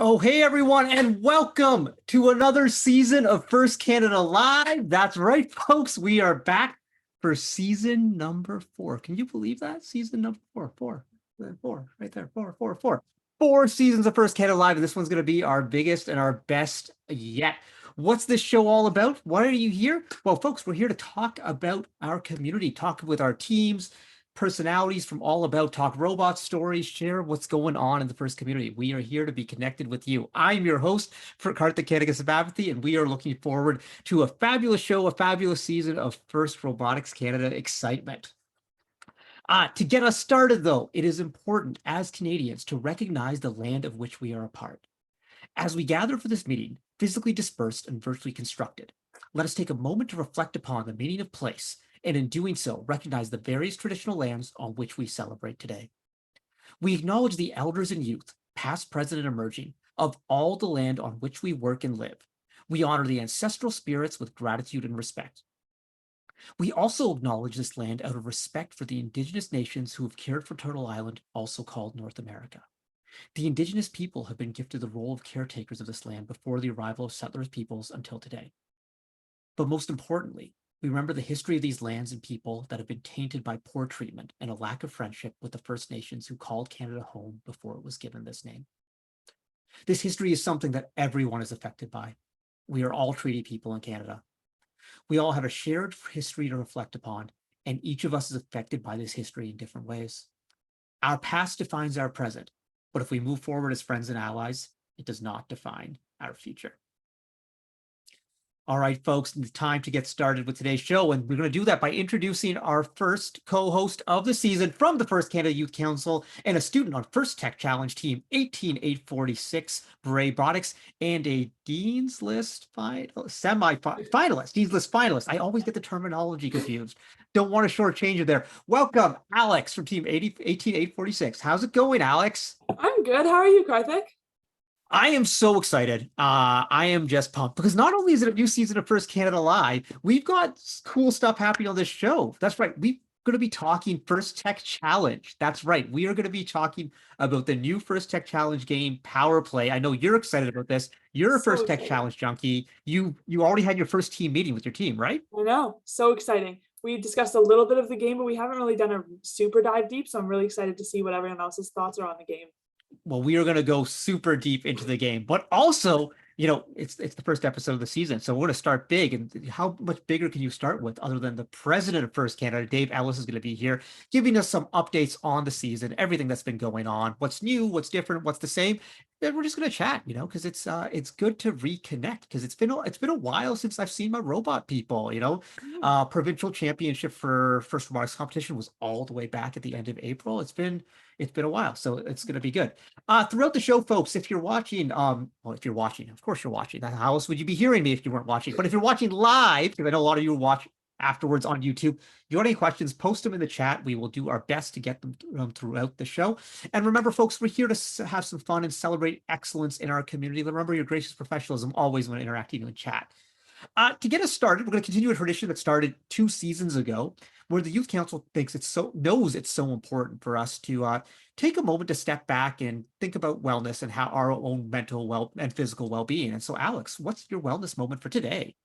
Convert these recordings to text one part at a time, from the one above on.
Oh, hey everyone, and welcome to another season of First Canada Live. That's right, folks. We are back for season number 4. Can you believe that? Season number 4, right there, 4. 4 seasons of First Canada Live, and this one's going to be our biggest and our best yet. What's this show all about? Why are you here? Well, folks, we're here to talk about our community, talk with our teams, personalities from all about, talk robot stories, share what's going on in the First community. We are here to be connected with you. I'm your host for Karthik, and we are looking forward to a fabulous show, a fabulous season of First Robotics Canada excitement. To get us started, though, it is important as Canadians to recognize the land of which we are a part. As we gather for this meeting, physically dispersed and virtually constructed, let us take a moment to reflect upon the meaning of place, and in doing so, recognize the various traditional lands on which we celebrate today. We acknowledge the elders and youth, past, present, and emerging, of all the land on which we work and live. We honor the ancestral spirits with gratitude and respect. We also acknowledge this land out of respect for the Indigenous nations who have cared for Turtle Island, also called North America. The Indigenous people have been gifted the role of caretakers of this land before the arrival of settlers peoples until today. But most importantly, we remember the history of these lands and people that have been tainted by poor treatment and a lack of friendship with the First Nations who called Canada home before it was given this name. This history is something that everyone is affected by. We are all treaty people in Canada. We all have a shared history to reflect upon, and each of us is affected by this history in different ways. Our past defines our present, but if we move forward as friends and allies, it does not define our future. All right, folks, it's time to get started with today's show, and we're going to do that by introducing our first co-host of the season from the First Canada Youth Council and a student on First Tech Challenge Team 18846 Robotics and a Dean's List semi-finalist, Dean's List finalist. I always get the terminology confused. Don't want to shortchange you there. Welcome, Alex from Team 18846. How's it going, Alex? I'm good. How are you, Karthik? I am so excited. I am just pumped because not only is it a new season of First Canada Live, we've got cool stuff happening on this show. That's right. We're going to be talking First Tech Challenge. That's right. We are going to be talking about the new First Tech Challenge game, POWERPLAY. I know you're excited about this. You're a First Tech Challenge junkie. You already had your first team meeting with your team, right? I know. So exciting. We discussed a little bit of the game, but we haven't really done a super dive deep. So I'm really excited to see what everyone else's thoughts are on the game. Well, we are going to go super deep into the game, but also, it's the first episode of the season, so we're going to start big. And how much bigger can you start with other than the president of First Canada, Dave Ellis, is going to be here giving us some updates on the season, everything that's been going on, what's new, what's different, what's the same. Then we're just going to chat, because it's good to reconnect because it's been a while since I've seen my robot people. Provincial championship for First Robotics competition was all the way back at the end of April. It's been a while, so it's going to be good. Throughout the show, folks, if you're watching, if you're watching, of course you're watching. How else would you be hearing me if you weren't watching? But if you're watching live, because I know a lot of you watch afterwards on YouTube, if you have any questions, post them in the chat. We will do our best to get them throughout the show. And remember, folks, we're here to have some fun and celebrate excellence in our community. Remember your gracious professionalism always when interacting in the chat. To get us started, we're going to continue a tradition that started 2 seasons ago, where the Youth Council knows it's so important for us to take a moment to step back and think about wellness and how our own mental and physical well-being. And so, Alex, what's your wellness moment for today?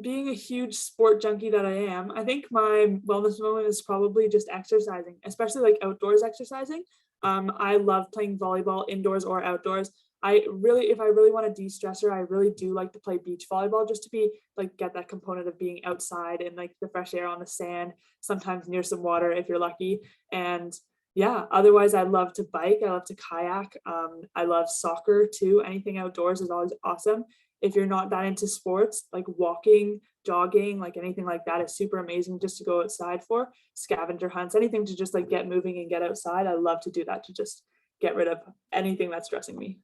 Being a huge sport junkie that I am, I think my wellness moment is probably just exercising, especially like outdoors exercising. I love playing volleyball indoors or outdoors. If I really want to de-stress, I really do like to play beach volleyball just to be like get that component of being outside and like the fresh air on the sand, sometimes near some water if you're lucky. And yeah, otherwise I love to bike, I love to kayak, I love soccer too. Anything outdoors is always awesome. If you're not that into sports, like walking, jogging, like anything like that is super amazing just to go outside for. Scavenger hunts, anything to just like get moving and get outside. I love to do that to just get rid of anything that's stressing me.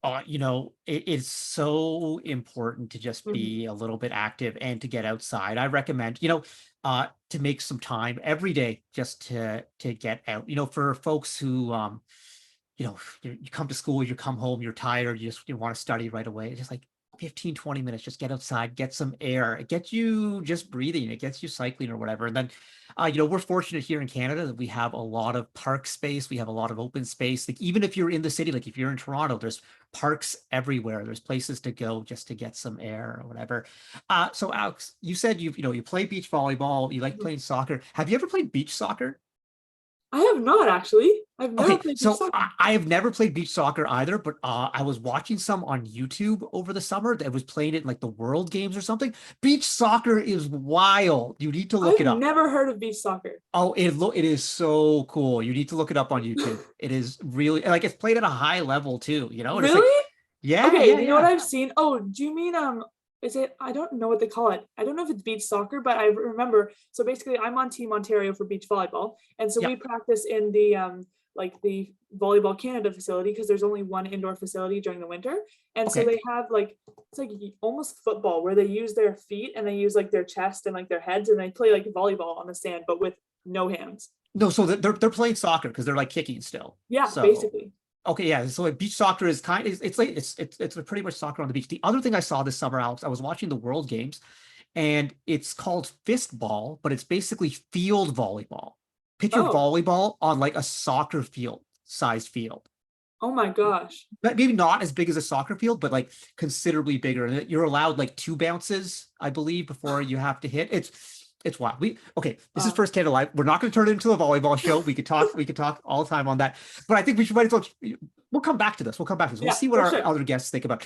It is so important to just be a little bit active and to get outside. I recommend, to make some time every day just to get out. For folks who, you come to school, you come home, you're tired, you want to study right away. It's just like 15, 20 minutes, just get outside, get some air. It gets you just breathing, it gets you cycling or whatever. And then, we're fortunate here in Canada that we have a lot of park space. We have a lot of open space. Like even if you're in the city, like if you're in Toronto, there's parks everywhere. There's places to go just to get some air or whatever. So Alex, you said you play beach volleyball, you like playing soccer. Have you ever played beach soccer? I have not actually. I've never Okay, played beach so soccer. I have never played beach soccer either, but I was watching some on YouTube over the summer that was playing it in like the World Games or something. Beach soccer is wild. You need to look I've it up. never heard of beach soccer. Oh, it is so cool. You need to look it up on YouTube. It is really like it's played at a high level too, and it's like, Really? yeah, Okay, yeah, you know what yeah. I've seen? Oh, do you mean is it, I don't know what they call it. I don't know if it's beach soccer, but I remember, so basically I'm on Team Ontario for beach volleyball. And so Yeah. we practice in the like the Volleyball Canada facility because there's only one indoor facility during the winter. And so Okay. they have like, it's like almost football where they use their feet and they use like their chest and like their heads and they play like volleyball on the sand, but with no hands. No, so they're playing soccer because they're like kicking still. Yeah, So basically. okay, yeah. So like beach soccer is it's like it's pretty much soccer on the beach. The other thing I saw this summer, Alex, I was watching the World Games, and it's called fistball, but it's basically field volleyball. Picture Oh, volleyball on like a soccer field sized field. oh my gosh. But maybe not as big as a soccer field, but like considerably bigger. And you're allowed like 2 bounces, I believe, before you have to hit. It's wild. This is Wow. First Canada Live. We're not going to turn it into a volleyball show. We could talk all the time on that. But I think we should might as well. We'll come back to this. We'll come back to this. We'll Yeah, see what for our sure. other guests think about.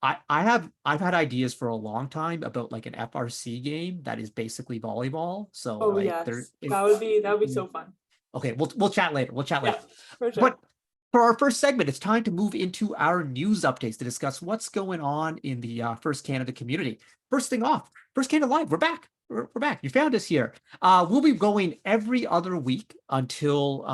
I've had ideas for a long time about like an FRC game that is basically volleyball. So Oh like yes, that would be so fun. okay, we'll chat later. We'll chat Yeah, later. for sure. But for our first segment, it's time to move into our news updates to discuss what's going on in the First Canada community. First thing off, First Canada Live, we're back. We're back. You found us here. We'll be going every other week until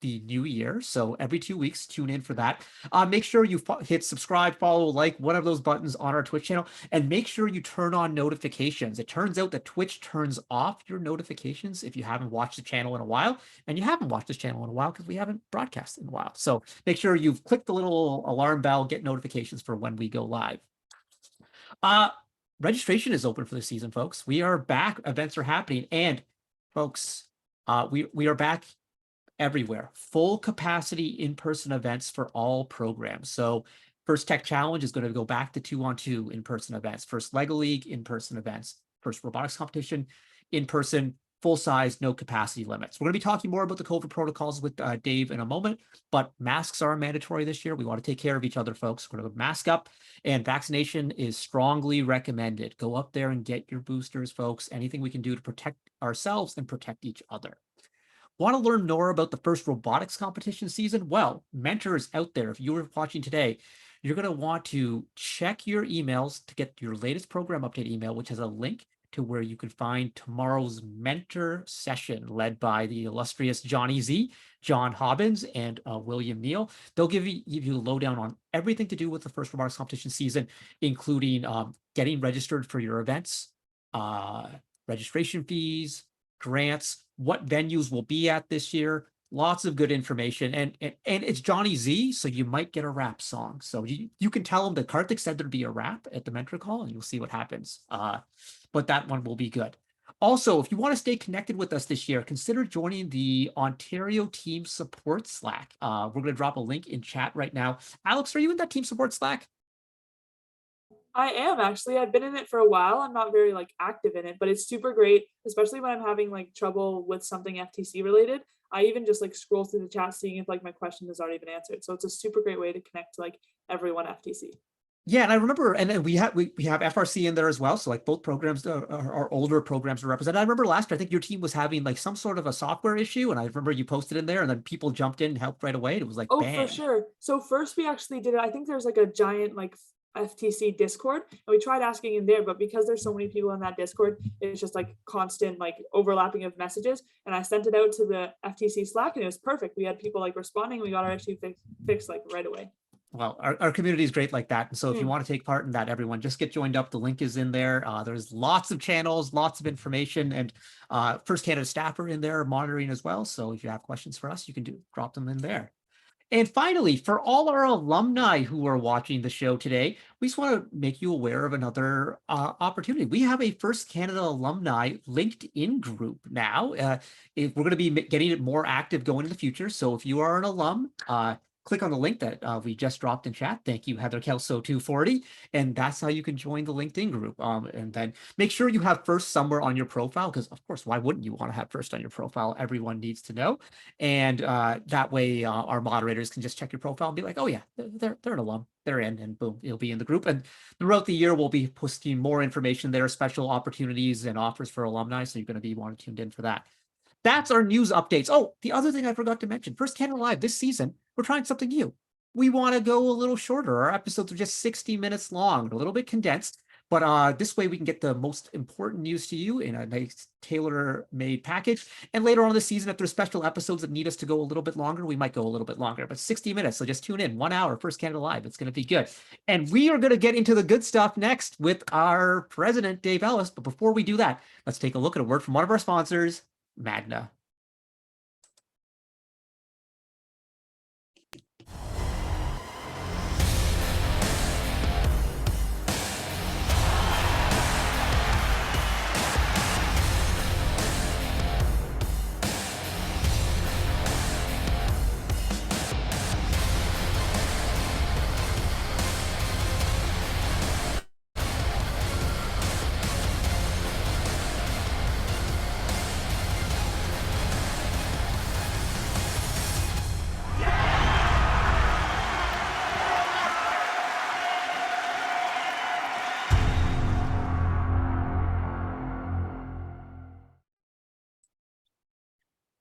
the new year. So every 2 weeks, tune in for that. Make sure you hit subscribe, follow, like, one of those buttons on our Twitch channel, and make sure you turn on notifications. It turns out that Twitch turns off your notifications if you haven't watched the channel in a while, and you haven't watched this channel in a while because we haven't broadcast in a while. So make sure you've clicked the little alarm bell, get notifications for when we go live. Registration is open for the season, folks. We are back. Events are happening, and folks, we are back everywhere. Full capacity in-person events for all programs. So First Tech Challenge is going to go back to 2-on-2 in-person events. First Lego League in-person events. First robotics competition in-person, full size, no capacity limits. We're going to be talking more about the COVID protocols with Dave in a moment, but masks are mandatory this year. We want to take care of each other, folks. We're going to mask up, and vaccination is strongly recommended. Go up there and get your boosters, folks. Anything we can do to protect ourselves and protect each other. Want to learn more about the first robotics competition season? Well, mentors out there, if you were watching today, you're going to want to check your emails to get your latest program update email, which has a link to where you can find tomorrow's mentor session led by the illustrious Johnny Z, John Hobbins, and William Neal. They'll give you a lowdown on everything to do with the first robotics competition season, including getting registered for your events, registration fees, grants, what venues will be at this year. Lots of good information, and it's Johnny Z, so you might get a rap song. So you can tell him that Karthik said there'd be a rap at the mentor call, and you'll see what happens. But that one will be good. Also, if you want to stay connected with us this year, consider joining the Ontario Team Support Slack. We're going to drop a link in chat right now. Alex, are you in that Team Support Slack? I am actually. I've been in it for a while. I'm not very like active in it, but it's super great, especially when I'm having like trouble with something FTC related. I even just like scroll through the chat, seeing if like my question has already been answered. So it's a super great way to connect to like everyone FTC. Yeah, and I remember, and then we have FRC in there as well. So like both programs are older programs are represented. I remember last year, I think your team was having like some sort of a software issue, and I remember you posted in there, and then people jumped in and helped right away. It was like, Oh, for bam. sure. So first we actually did it. I think there's like a giant like FTC Discord, and we tried asking in there, but because there's so many people in that Discord, it's just like constant like overlapping of messages. And I sent it out to the FTC Slack, and it was perfect. We had people like responding, and we got our issue fixed like right away. Well, our community is great like that. And so if you Mm. want to take part in that, everyone, just get joined up. The link is in there. There's lots of channels, lots of information, and First Canada staff are in there monitoring as well. So if you have questions for us, you can drop them in there. And finally, for all our alumni who are watching the show today, we just want to make you aware of another opportunity. We have a First Canada alumni LinkedIn group now. We're going to be getting it more active going in the future. So if you are an alum, click on the link that we just dropped in chat. Thank you, Heather Kelso 240. And that's how you can join the LinkedIn group. And then make sure you have first somewhere on your profile, because of course, why wouldn't you want to have first on your profile? Everyone needs to know. And that way our moderators can just check your profile and be like, oh yeah, they're an alum. They're in, and boom, you'll be in the group. And throughout the year, we'll be posting more information there, special opportunities and offers for alumni. So you're going to be wanting tuned in for that. That's our news updates. Oh, the other thing I forgot to mention, First Canada Live this season, we're trying something new. We want to go a little shorter. Our episodes are just 60 minutes long, a little bit condensed, but this way we can get the most important news to you in a nice tailor-made package. And later on in the season, if there's special episodes that need us to go a little bit longer, we might go a little bit longer, but 60 minutes. So just tune in, 1 hour, First Canada Live. It's going to be good. And we are going to get into the good stuff next with our president, Dave Ellis. But before we do that, let's take a look at a word from one of our sponsors, Magna.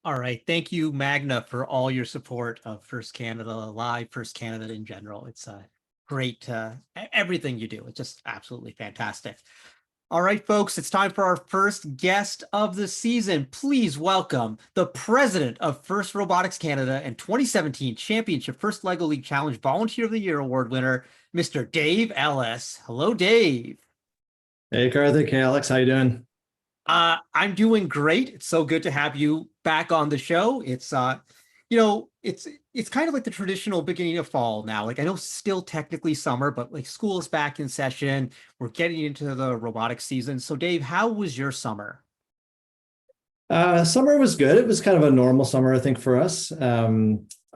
All right. Thank you, Magna, for all your support of First Canada Live, First Canada in general. It's great, everything you do. It's just absolutely fantastic. All right, folks, it's time for our first guest of the season. Please welcome the president of First Robotics Canada and 2017 Championship First LEGO League Challenge Volunteer of the Year Award winner, Mr. Dave Ellis. Hello, Dave. Hey, Karthik. Hey, Alex. How you doing? I'm doing great. It's so good to have you back on the show. It's it's kind of like the traditional beginning of fall now. Like I know still technically summer, but like school is back in session. We're getting into the robotics season. So Dave, how was your summer? Summer was good. It was kind of a normal summer, I think, for us.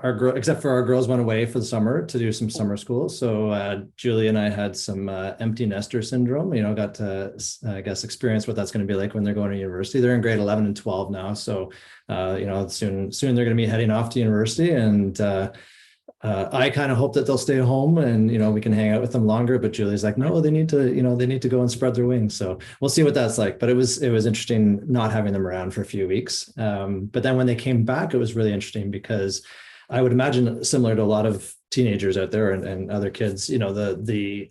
Except for our girls went away for the summer to do some summer school. So Julie and I had some empty nester syndrome. Got to I guess experience what that's going to be like when they're going to university. They're in grade 11 and 12 now, so soon they're going to be heading off to university, and I kind of hope that they'll stay home and we can hang out with them longer. But Julie's like, no, they need to go and spread their wings. So we'll see what that's like. But it was interesting not having them around for a few weeks. But then when they came back, it was really interesting because I would imagine, similar to a lot of teenagers out there and other kids, the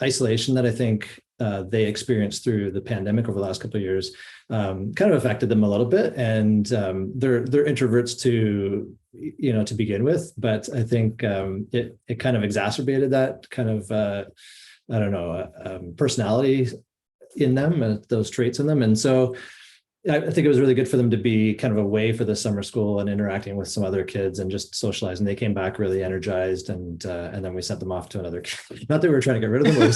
isolation that I think they experienced through the pandemic over the last couple of years kind of affected them a little bit. And they're introverts to begin with, but I think it kind of exacerbated that kind of personality in them and those traits in them. And so I think it was really good for them to be kind of away for the summer school and interacting with some other kids and just socializing. They came back really energized, and then we sent them off to another. Not that we were trying to get rid of them, but we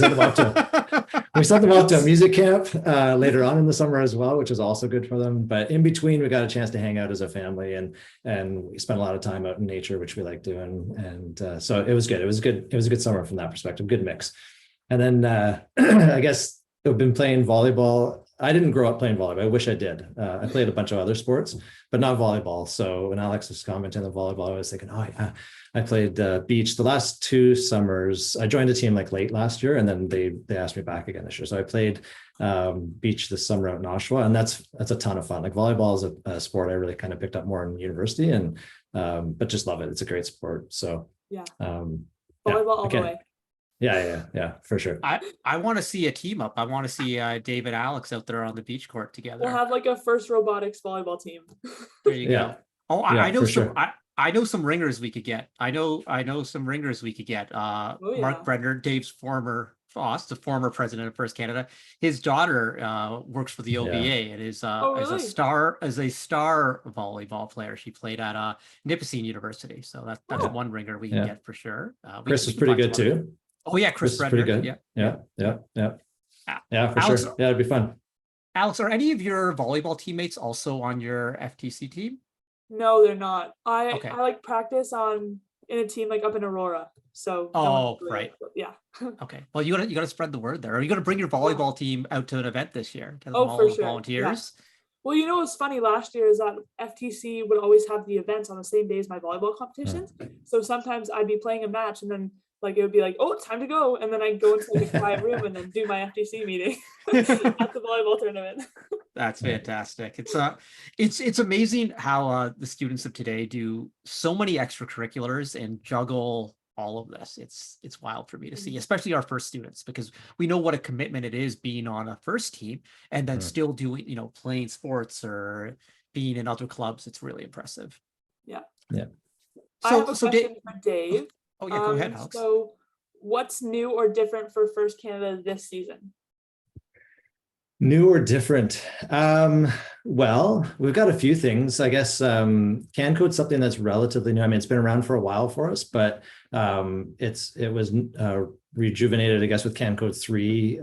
sent them off to a music camp later on in the summer as well, which is also good for them. But in between, we got a chance to hang out as a family, and we spent a lot of time out in nature, which we like doing. And so it was good. It was a good summer from that perspective. Good mix. And then I guess I've been playing volleyball. I didn't grow up playing volleyball. I wish I did. I played a bunch of other sports, but not volleyball. So when Alex was commenting on volleyball, I was thinking, oh yeah, I played beach the last 2 summers. I joined the team like late last year, and then they asked me back again this year. So I played beach this summer out in Oshawa, and that's a ton of fun. Like volleyball is a sport I really kind of picked up more in university, and but just love it. It's a great sport. So yeah, volleyball all the way. Yeah, for sure. I want to see a team up. I want to see Dave and Alex out there on the beach court together. We'll have like a first robotics volleyball team. There you go. Oh, I know some. Sure. I know some ringers we could get. I know some ringers we could get. Oh, Mark yeah. Brenner, Dave's former boss, the former president of First Canada. His daughter works for the OVA and is Oh, as a really? star volleyball player. She played at Nipissing University. So that's Oh. one ringer we Yeah. can get for sure. Chris is can pretty find good some other- too. Oh yeah, Chris Chris is pretty Brenner. good. Yeah. Yeah, for Alex, sure. Yeah, it'd be fun. Alex, are any of your volleyball teammates also on your FTC team? No, they're not. Okay. I like practice in a team like up in Aurora. So no Oh, one's really- right. Yeah. Okay. Well, you gotta spread the word there. Are you gonna bring your volleyball team out to an event this year? Get them Oh, all for as sure. volunteers. Well, you know what's funny last year is that FTC would always have the events on the same day as my volleyball competitions. So sometimes I'd be playing a match and then like it would be like, oh, it's time to go. And then I'd go into like a quiet room and then do my FTC meeting at the volleyball tournament. That's fantastic. It's amazing how the students of today do so many extracurriculars and juggle all of this. It's wild for me to see, especially our first students, because we know what a commitment it is being on a first team and then still doing, playing sports or being in other clubs. It's really impressive. Yeah. So, I have a so question for Dave. Oh yeah, go ahead, Alex. So what's new or different for First Canada this season? New or different? Well, we've got a few things. I guess CanCode's something that's relatively new. I mean, it's been around for a while for us, but it was rejuvenated, I guess, with CanCode 3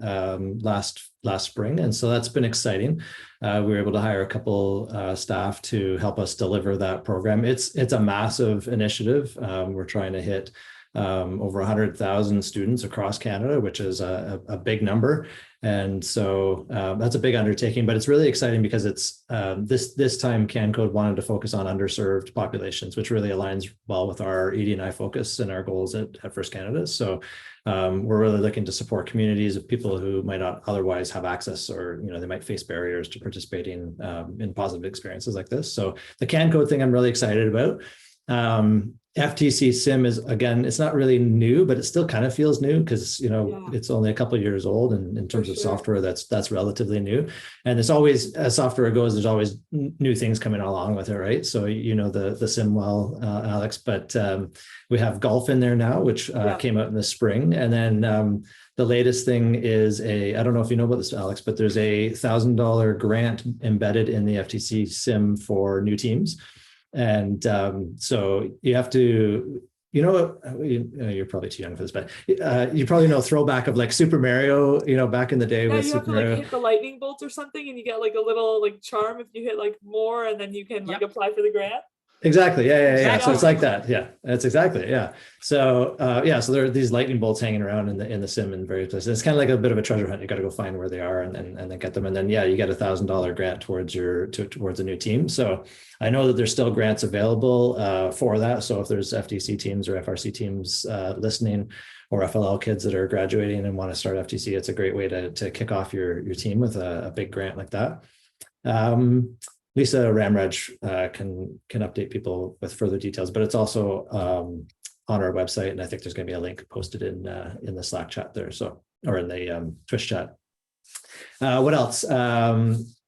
last spring, and so that's been exciting. We were able to hire a couple staff to help us deliver that program. It's a massive initiative. We're trying to hit over 100,000 students across Canada, which is a big number. And so that's a big undertaking, but it's really exciting because it's this time CanCode wanted to focus on underserved populations, which really aligns well with our ED&I focus and our goals at First Canada. So we're really looking to support communities of people who might not otherwise have access, or they might face barriers to participating in positive experiences like this. So the CanCode thing I'm really excited about. FTC Sim is, again, it's not really new, but it still kind of feels new because it's only a couple of years old, and in terms of software, that's relatively new. And there's always, as software goes, there's always new things coming along with it, right? So the Sim well, Alex, but we have golf in there now, which came out in the spring, and then the latest thing is I don't know if you know about this, Alex, but there's a $1,000 grant embedded in the FTC Sim for new teams. And so you have to, you're probably too young for this, but you probably know throwback of like Super Mario, back in the day with Super Mario. Like hit the lightning bolt or something, and you get like a little like charm if you hit like more, and then you can like apply for the grant. Exactly. Yeah. So it's like that. Yeah, that's exactly. Yeah. So so there are these lightning bolts hanging around in the sim in various places. It's kind of like a bit of a treasure hunt. You got to go find where they are and then get them. And then you get $1,000 grant towards a new team. So I know that there's still grants available for that. So if there's FTC teams or FRC teams listening, or FLL kids that are graduating and want to start FTC, it's a great way to kick off your team with a big grant like that. Lisa Ramraj can update people with further details, but it's also on our website, and I think there's going to be a link posted in the Slack chat there, or in the Twitch chat. What else?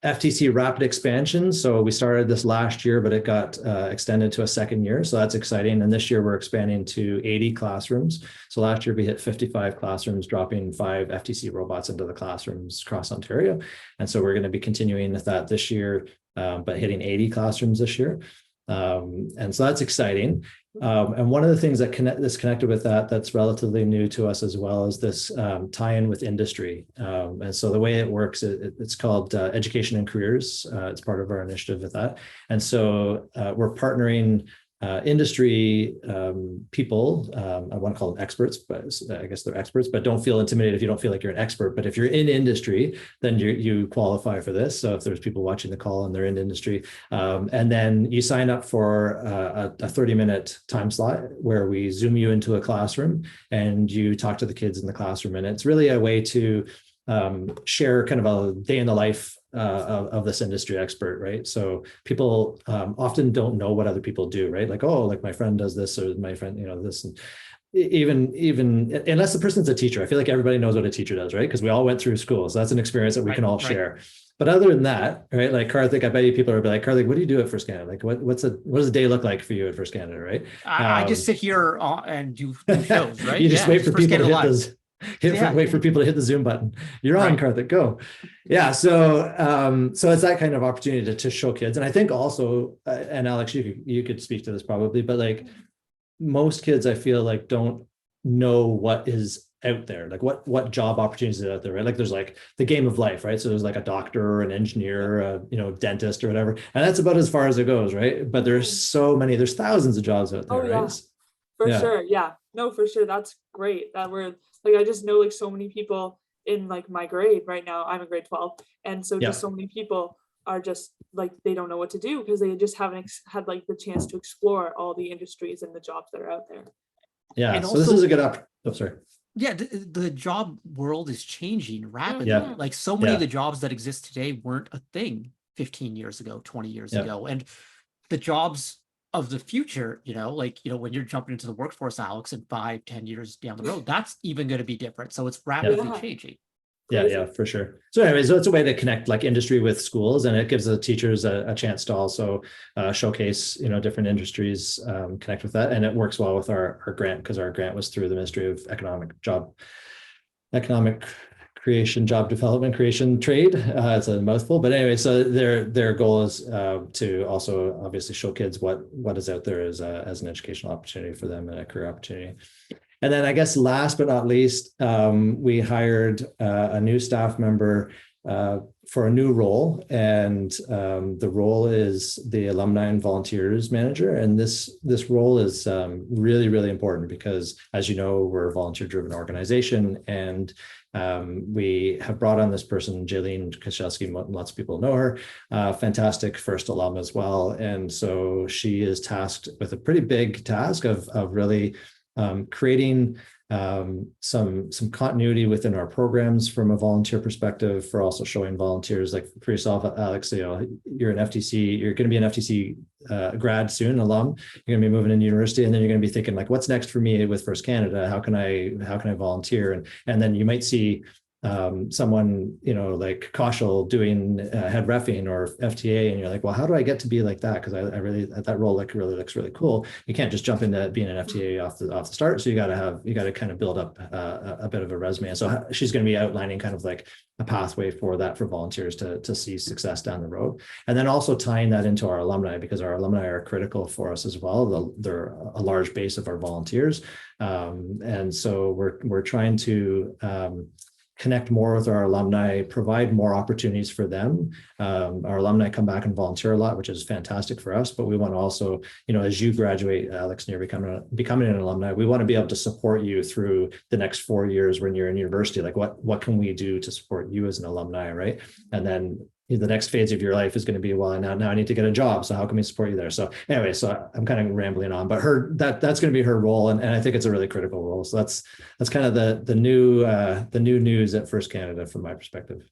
FTC rapid expansion. So we started this last year, but it got extended to a second year. So that's exciting. And this year we're expanding to 80 classrooms. So last year we hit 55 classrooms, dropping 5 FTC robots into the classrooms across Ontario. And so we're going to be continuing with that this year, but hitting 80 classrooms this year. And so that's exciting. And one of the things that's connected with that's relatively new to us as well is this tie-in with industry. And so the way it works, it's called Education and Careers. It's part of our initiative with that. And so we're partnering industry people, I want to call them experts, but I guess they're experts, but don't feel intimidated if you don't feel like you're an expert. But if you're in industry, then you qualify for this. So if there's people watching the call and they're in industry, and then you sign up for a 30-minute time slot where we zoom you into a classroom and you talk to the kids in the classroom. And it's really a way to share kind of a day in the life of this industry expert, right? So people often don't know what other people do, right? Like, oh, like my friend does this, or my friend, this. And even unless the person's a teacher, I feel like everybody knows what a teacher does, right? Because we all went through school, so that's an experience that we can all share. But other than that, right? Like Karthik, I bet you people are like, Karthik, what do you do at First Canada? Like, what does a day look like for you at First Canada, right? I just sit here and do shows, right? You just wait for First people to Canada hit Live. those. Yeah. Wait for people to hit the Zoom button. You're on, Right. Karthik, go. Yeah, so it's that kind of opportunity to show kids. And I think also, and Alex, you could speak to this probably, but like most kids, I feel like don't know what is out there, like what job opportunities are out there, right? Like there's like the game of life, right? So there's like a doctor, an engineer, a dentist or whatever, and that's about as far as it goes, right? But there's so many, there's thousands of jobs out there, right? For sure. Yeah, no, for sure. That's great that we're like, I just know like so many people in like my grade right now. I'm in grade 12, and so just so many people are just like, they don't know what to do because they just haven't had like the chance to explore all the industries and the jobs that are out there. Yeah, And so also, this is a good oh, sorry. Yeah, the job world is changing rapidly. Yeah. Like so many of the jobs that exist today weren't a thing 15 years ago, 20 years ago. And the jobs of the future, when you're jumping into the workforce, Alex, in 5-10 years down the road, that's even going to be different. So it's rapidly changing. Yeah, for sure. So anyways, so it's a way to connect like industry with schools, and it gives the teachers a chance to also showcase, different industries, connect with that. And it works well with our grant, because our grant was through the Ministry of Economic Creation, Job Development, Creation, Trade. It's a mouthful, but anyway, so their goal is to also obviously show kids what is out there as an educational opportunity for them and a career opportunity. And then I guess last but not least, we hired a new staff member for a new role, and the role is the Alumni and Volunteers Manager. And this role is really, really important because, as you know, we're a volunteer-driven organization, and we have brought on this person, Jaylene Koszelski. Lots of people know her, fantastic first alum as well. And so she is tasked with a pretty big task of really creating some continuity within our programs from a volunteer perspective, for also showing volunteers, like for yourself, Alex, you're an FTC, you're going to be an FTC grad soon, alum, you're going to be moving into university, and then you're going to be thinking like, what's next for me with First Canada? How can I volunteer? And then you might see someone, like Kaushal doing head reffing or FTA, and you're like, well, how do I get to be like that? Because I really, that role really looks really cool. You can't just jump into being an FTA off the start. So you got to kind of build up a bit of a resume. And so she's going to be outlining kind of like a pathway for that for volunteers to see success down the road. And then also tying that into our alumni, because our alumni are critical for us as well. They're a large base of our volunteers. And so we're trying to connect more with our alumni, provide more opportunities for them. Our alumni come back and volunteer a lot, which is fantastic for us, but we want to also, as you graduate, Alex, and you're becoming an alumni, we want to be able to support you through the next 4 years when you're in university. Like what can we do to support you as an alumni, right? And then the next phase of your life is going to be, well, now I need to get a job. So how can we support you there? So anyway, so I'm kind of rambling on, but that's going to be her role. And I think it's a really critical role. So that's kind of the new news at First Canada from my perspective.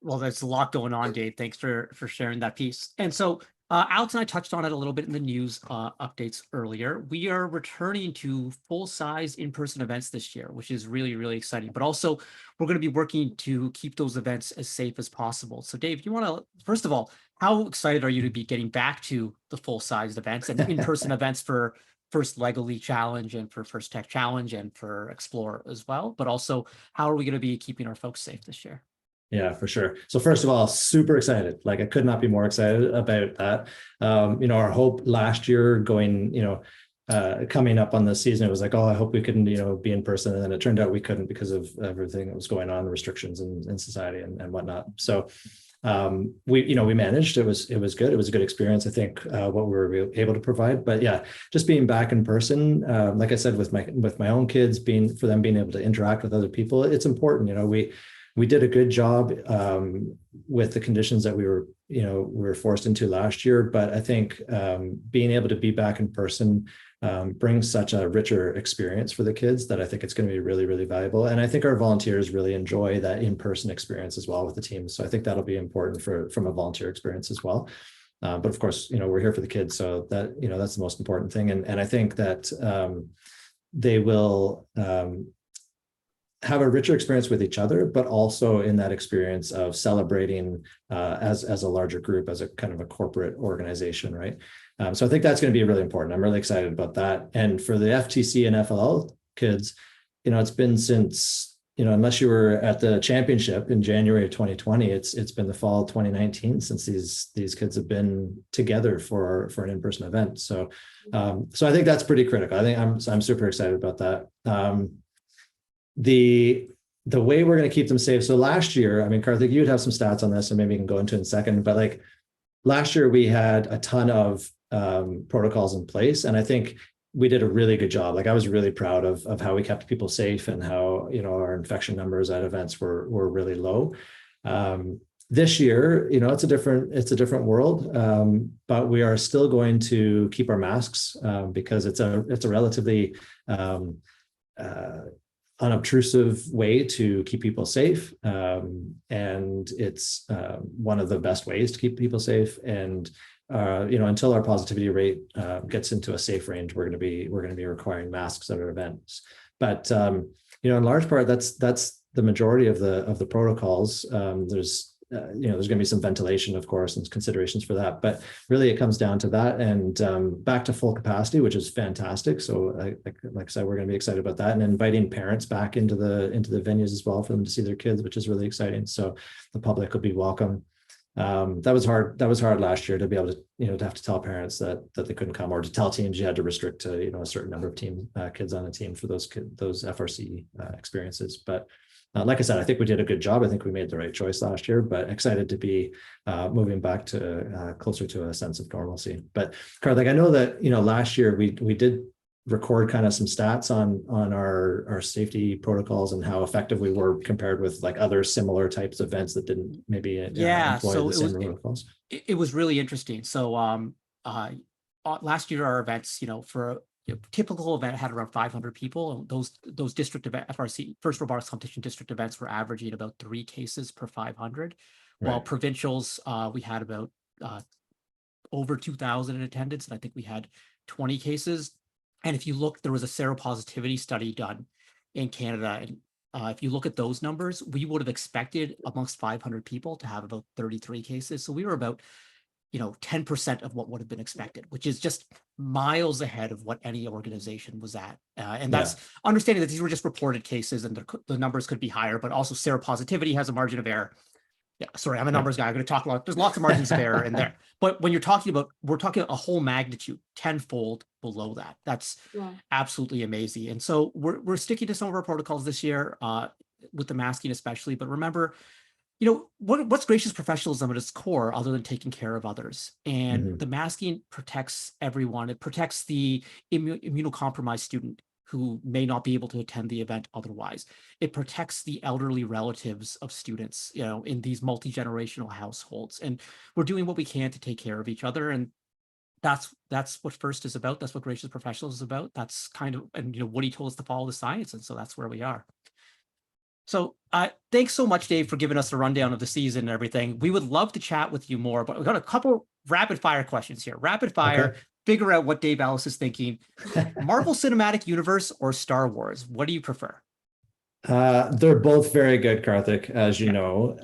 Well, there's a lot going on, Dave. Thanks for sharing that piece. And so Alex and I touched on it a little bit in the news updates earlier. We are returning to full-size in-person events this year, which is really, really exciting. But also, we're going to be working to keep those events as safe as possible. So, Dave, you want to, first of all, how excited are you to be getting back to the full-size events and in-person events for First Lego League Challenge and for First Tech Challenge and for Explore as well? But also, how are we going to be keeping our folks safe this year? Yeah, for sure. So first of all, super excited. Like I could not be more excited about that. Our hope last year going, coming up on the season, it was like, oh, I hope we couldn't, be in person. And then it turned out we couldn't because of everything that was going on, the restrictions in society and whatnot. So we managed. It was good. It was a good experience, I think, what we were able to provide. But yeah, just being back in person, like I said, with my own kids, being able to interact with other people, it's important. We did a good job with the conditions that we were forced into last year. But I think being able to be back in person brings such a richer experience for the kids that I think it's going to be really, really valuable. And I think our volunteers really enjoy that in-person experience as well with the team. So I think that'll be important from a volunteer experience as well. But of course, we're here for the kids. So that, that's the most important thing. And I think that they will, have a richer experience with each other, but also in that experience of celebrating as a larger group, as a kind of a corporate organization, right? So I think that's going to be really important. I'm really excited about that. And for the FTC and FLL kids, it's been since, unless you were at the championship in January of 2020, it's been the fall of 2019 since these kids have been together for an in-person event. So I think that's pretty critical. I think I'm super excited about that. The way we're going to keep them safe. So last year, I mean, Karthik, you'd have some stats on this, and maybe you can go into it in a second, but like last year we had a ton of protocols in place, and I think we did a really good job. Like I was really proud of how we kept people safe and how, our infection numbers at events were really low. This year, it's a different world, but we are still going to keep our masks because it's a relatively unobtrusive way to keep people safe, and it's one of the best ways to keep people safe. And until our positivity rate gets into a safe range, we're going to be requiring masks at our events. But in large part, that's the majority of the protocols. There's going to be some ventilation, of course, and considerations for that, but really it comes down to that, and back to full capacity, which is fantastic. So like I said, we're going to be excited about that, and inviting parents back into the venues as well for them to see their kids, which is really exciting. So the public will be welcome. That was hard last year to be able to, to have to tell parents that they couldn't come, or to tell teams you had to restrict to, a certain number of kids on a team for those FRC experiences. But like I said, I think we did a good job. I think we made the right choice last year, but excited to be moving back to closer to a sense of normalcy. But Karthik, I know that, last year we did record kind of some stats on our safety protocols and how effective we were compared with like other similar types of events that didn't maybe employ the same protocols. It was really interesting. So last year our events, for a typical event had around 500 people. Those district event FRC first robotics competition district events were averaging about 3 cases per 500, while provincials we had about over 2,000 in attendance, and I think we had 20 cases. And if you look, there was a seropositivity study done in Canada, and if you look at those numbers, we would have expected amongst 500 people to have about 33 cases. So we were about 10% of what would have been expected, which is just miles ahead of what any organization was at. And that's understanding that these were just reported cases and the numbers could be higher, but also seropositivity has a margin of error. Yeah, sorry, I'm a numbers guy. I'm going to talk a lot. There's lots of margins of error in there. But when we're talking a whole magnitude, tenfold below that. That's absolutely amazing. And so we're sticking to some of our protocols this year with the masking especially. But remember, what's gracious professionalism at its core other than taking care of others? And the masking protects everyone. It protects the immunocompromised student who may not be able to attend the event otherwise. It protects the elderly relatives of students, in these multi-generational households. And we're doing what we can to take care of each other. And that's what FIRST is about. That's what gracious professionals is about. That's kind of, and Woody told us to follow the science. And so that's where we are. So thanks so much, Dave, for giving us a rundown of the season and everything. We would love to chat with you more, but we've got a couple rapid fire questions here. Rapid fire. Okay. Figure out what Dave Ellis is thinking. Marvel Cinematic Universe or Star Wars? What do you prefer? They're both very good, Karthik, as you know.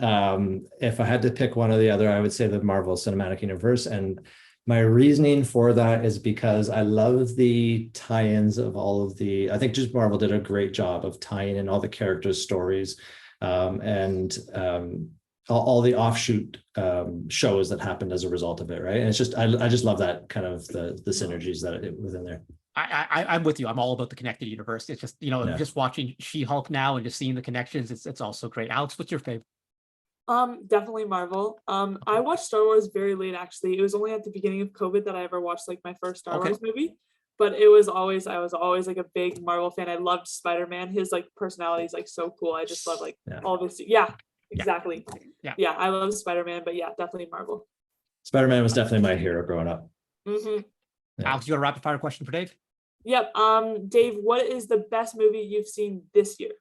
If I had to pick one or the other, I would say the Marvel Cinematic Universe. And my reasoning for that is because I love the tie-ins of all of I think just Marvel did a great job of tying in all the characters' stories and all the offshoot shows that happened as a result of it, right? And it's just, I just love that kind of the synergies that it within there. I'm with you. I'm all about the connected universe. It's just, just watching She-Hulk now and just seeing the connections. It's also great. Alex, what's your favorite? Definitely Marvel. I watched Star Wars very late, actually. It was only at the beginning of COVID that I ever watched like my first Star Wars movie. But I was always like a big Marvel fan. I loved Spider-Man. His like personality is like so cool. I just love like all of his. Yeah, exactly. Yeah, I love Spider-Man, but yeah, definitely Marvel. Spider-Man was definitely my hero growing up. Alex, you got a rapid fire question for Dave? Yep. Dave, what is the best movie you've seen this year?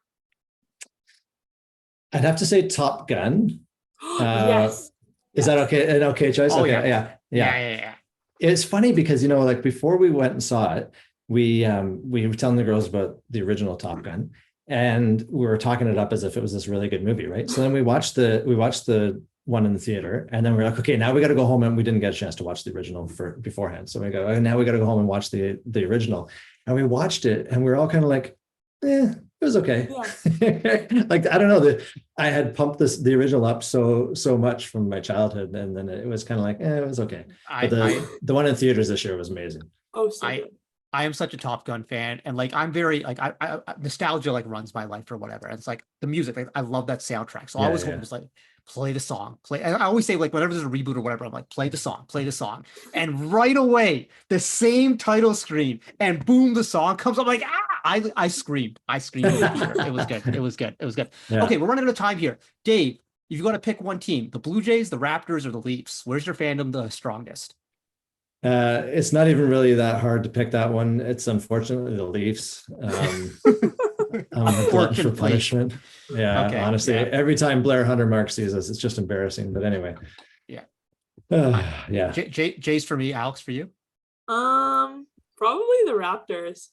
I'd have to say Top Gun. Yes. Is that okay? An okay choice? Oh, okay. Yeah. It's funny because, like before we went and saw it, we were telling the girls about the original Top Gun. and we were talking it up as if it was this really good movie, right? So then we watched the one in the theater, and then we're like, okay, now we got to go home, and we didn't get a chance to watch the original beforehand. So we go, oh, now we got to go home and watch the original, and we watched it, and we were all kind of like, it was okay. Yeah. Like, I don't know, I had pumped the original up so much from my childhood, and then it was kind of like, it was okay. But the one in theaters this year was amazing. Oh, so good. I am such a Top Gun fan, and like I'm very like I nostalgia like runs my life or whatever. And it's like the music, like I love that soundtrack. So I always hope it's like play the song, play. And I always say like whenever there's a reboot or whatever, I'm like play the song, and right away the same title screen and boom, the song comes up. Like I screamed in the theater. It was good. Yeah. Okay, we're running out of time here, Dave. If you got to pick one team, the Blue Jays, the Raptors, or the Leafs, where's your fandom the strongest? It's not even really that hard to pick that one. It's unfortunately the Leafs. I'm a glutton for punishment. Yeah, okay, honestly, every time Blair Hunter-Mark sees us, it's just embarrassing. But anyway, yeah. Jay's for me. Alex, for you? Probably the Raptors.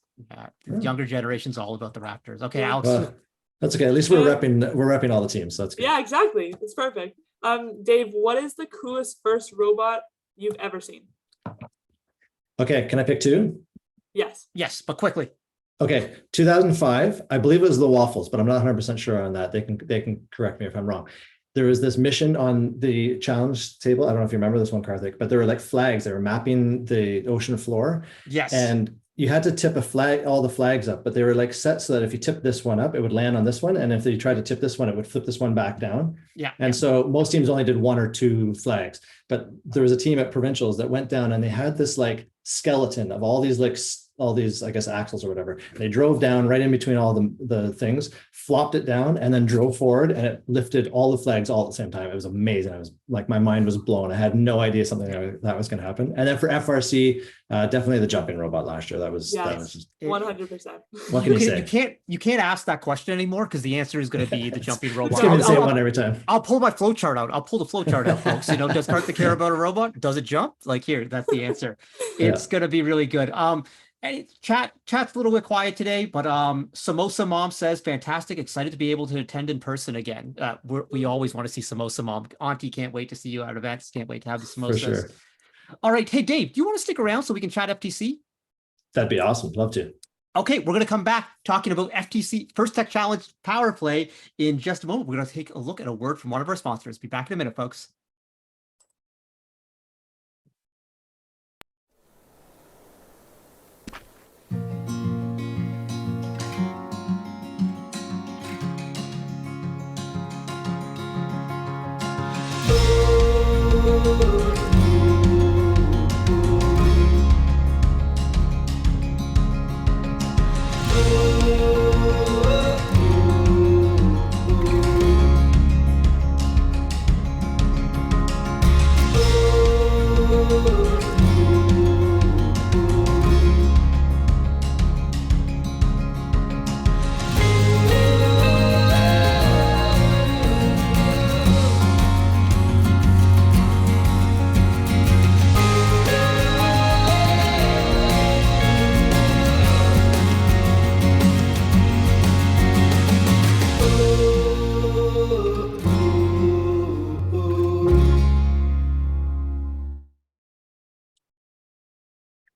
Younger generation's all about the Raptors. Okay, Alex. Well, that's okay. At least we're repping all the teams. So that's good. Yeah, exactly. It's perfect. Dave, what is the coolest first robot you've ever seen? Okay, can I pick two? Yes, but quickly. Okay, 2005, I believe it was the Waffles, but I'm not 100% sure on that. They can correct me if I'm wrong. There was this mission on the challenge table. I don't know if you remember this one, Karthik, but there were like flags. They were mapping the ocean floor. Yes. And you had to tip all the flags up, but they were like set so that if you tip this one up, it would land on this one. And if you tried to tip this one, it would flip this one back down. Yeah. And so most teams only did one or two flags, but there was a team at provincials that went down and they had this like skeleton of all these, I guess, axles or whatever. They drove down right in between all the things, flopped it down, and then drove forward, and it lifted all the flags all at the same time. It was amazing. I was like, my mind was blown. I had no idea something that was going to happen. And then for FRC, definitely the jumping robot last year. That was just 100%. What can you say? You can't ask that question anymore because the answer is going to be the jumping robot. It's going to be the same one every time. I'll pull my flow chart out. I'll pull the flow chart out, folks. Does Karthik care about a robot? Does it jump? Like here, that's the answer. It's going to be really good. And chat's a little bit quiet today, but Samosa Mom says, fantastic, excited to be able to attend in person again. We always want to see Samosa Mom. Auntie, can't wait to see you at events. Can't wait to have the samosas. For sure. All right. Hey, Dave, do you want to stick around so we can chat FTC? That'd be awesome. Love to. Okay, we're going to come back talking about FTC First Tech Challenge Power Play in just a moment. We're going to take a look at a word from one of our sponsors. Be back in a minute, folks.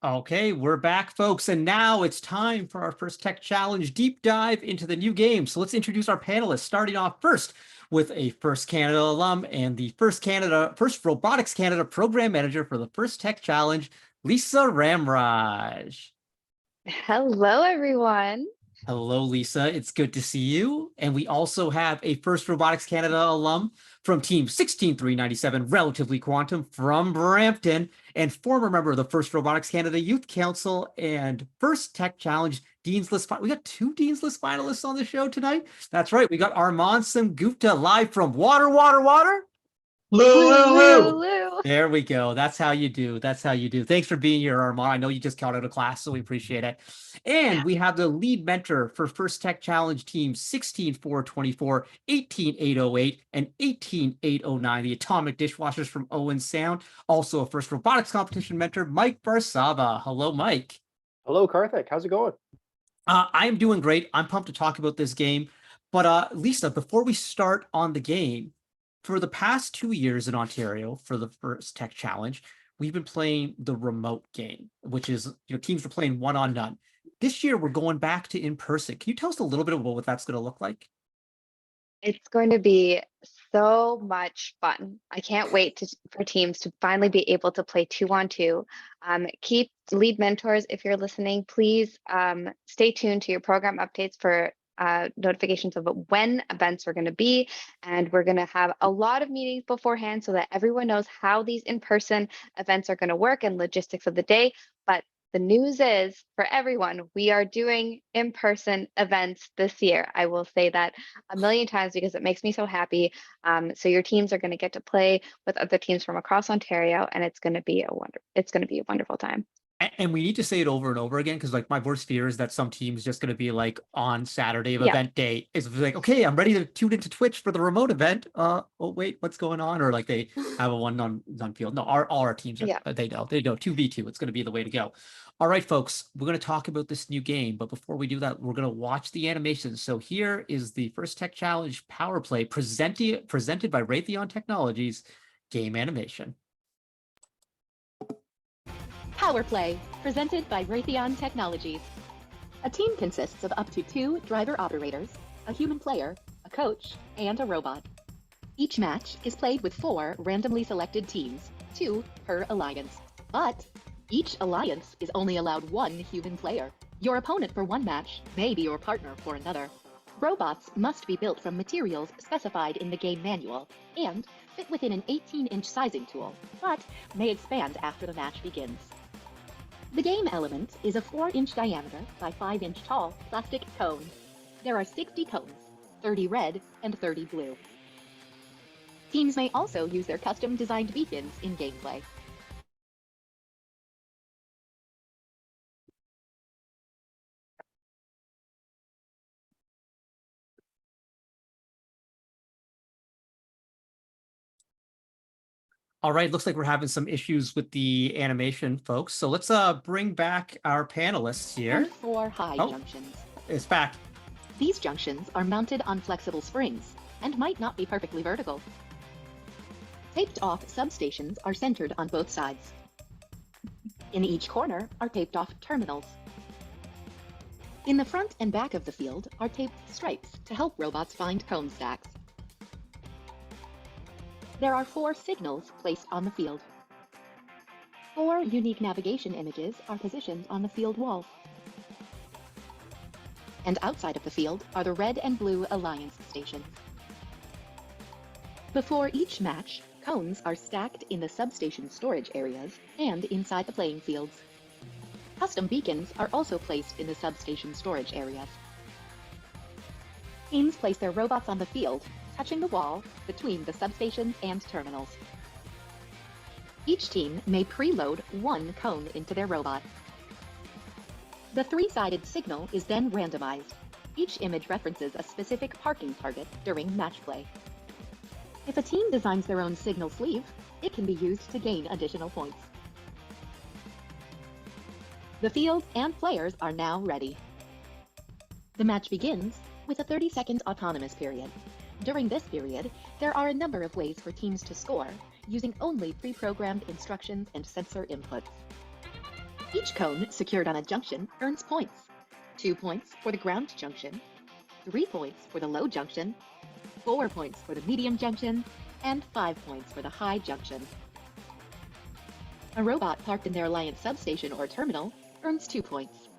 Okay, we're back, folks, and now it's time for our first tech challenge deep dive into the new game. So let's introduce our panelists, starting off first with a First Canada alum and the First Robotics Canada program manager for the First Tech Challenge, Lisa Ramraj. Hello, everyone. Hello, Lisa. It's good to see you. And we also have a First Robotics Canada alum from Team 16397, Relatively Quantum from Brampton, and former member of the First Robotics Canada Youth Council and First Tech Challenge Dean's List. We got 2 Dean's List finalists on the show tonight. That's right. We got Armaan Sengupta live from Water. Lou. There we go. That's how you do. Thanks for being here, Armaan. I know you just got out of class, so we appreciate it. And we have the lead mentor for First Tech Challenge Team 16424, 18808, and 18809, the Atomic Dishwashers from Owen Sound. Also a First Robotics Competition mentor, Mike Varsava. Hello, Mike. Hello, Karthik. How's it going? I am doing great. I'm pumped to talk about this game. But Lisa, before we start on the game, for the past 2 years in Ontario for the first Tech Challenge, we've been playing the remote game, which is, teams are playing one on none. This year, we're going back to in person. Can you tell us a little bit about what that's going to look like? It's going to be so much fun. I can't wait for teams to finally be able to play 2-on-2. Keep lead mentors, if you're listening, please stay tuned to your program updates for notifications of when events are going to be. And we're going to have a lot of meetings beforehand so that everyone knows how these in-person events are going to work and logistics of the day. But the news is for everyone, we are doing in-person events this year. I will say that a million times because it makes me so happy. So your teams are going to get to play with other teams from across Ontario, and it's going to be a wonderful time. And we need to say it over and over again, because like my worst fear is that some team's just going to be like on Saturday of event day is like, okay, I'm ready to tune into Twitch for the remote event. Oh wait, what's going on? Or like they have a one on field. No, all our teams are, they know 2v2. It's going to be the way to go. All right, folks, we're going to talk about this new game, but before we do that, we're going to watch the animation. So here is the First Tech Challenge Power Play presented by Raytheon Technologies game animation. POWERPLAY, presented by Raytheon Technologies. A team consists of up to 2 driver operators, a human player, a coach, and a robot. Each match is played with 4 randomly selected teams, 2 per alliance. But each alliance is only allowed 1 human player. Your opponent for one match may be your partner for another. Robots must be built from materials specified in the game manual and fit within an 18-inch sizing tool, but may expand after the match begins. The game element is a 4-inch diameter by 5-inch tall plastic cone. There are 60 cones, 30 red and 30 blue. Teams may also use their custom designed beacons in gameplay. All right, looks like we're having some issues with the animation, folks. So let's bring back our panelists here. And 4 high junctions. It's back. These junctions are mounted on flexible springs and might not be perfectly vertical. Taped off substations are centered on both sides. In each corner are taped off terminals. In the front and back of the field are taped stripes to help robots find cone stacks. There are 4 signals placed on the field. 4 unique navigation images are positioned on the field wall. And outside of the field are the red and blue alliance stations. Before each match, cones are stacked in the substation storage areas and inside the playing fields. Custom beacons are also placed in the substation storage areas. Teams place their robots on the field, touching the wall between the substations and terminals. Each team may preload 1 cone into their robot. The 3-sided signal is then randomized. Each image references a specific parking target during match play. If a team designs their own signal sleeve, it can be used to gain additional points. The field and players are now ready. The match begins with a 30-second autonomous period. During this period, there are a number of ways for teams to score, using only pre-programmed instructions and sensor inputs. Each cone secured on a junction earns points. 2 points for the ground junction, 3 points for the low junction, 4 points for the medium junction, and 5 points for the high junction. A robot parked in their alliance substation or terminal earns 2 points.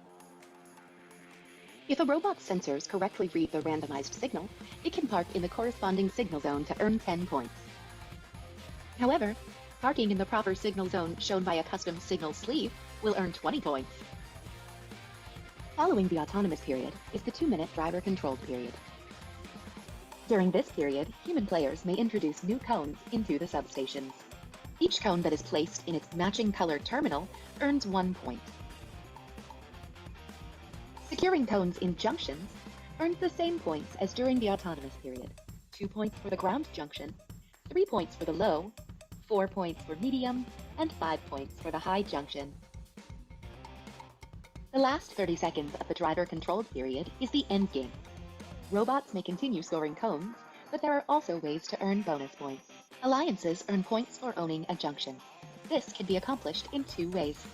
If a robot's sensors correctly read the randomized signal, it can park in the corresponding signal zone to earn 10 points. However, parking in the proper signal zone shown by a custom signal sleeve will earn 20 points. Following the autonomous period is the 2-minute driver-controlled period. During this period, human players may introduce new cones into the substations. Each cone that is placed in its matching colored terminal earns 1 point. Securing cones in junctions earns the same points as during the autonomous period. 2 points for the ground junction, 3 points for the low, 4 points for medium, and 5 points for the high junction. The last 30 seconds of the driver-controlled period is the end game. Robots may continue scoring cones, but there are also ways to earn bonus points. Alliances earn points for owning a junction. This can be accomplished in 2 ways.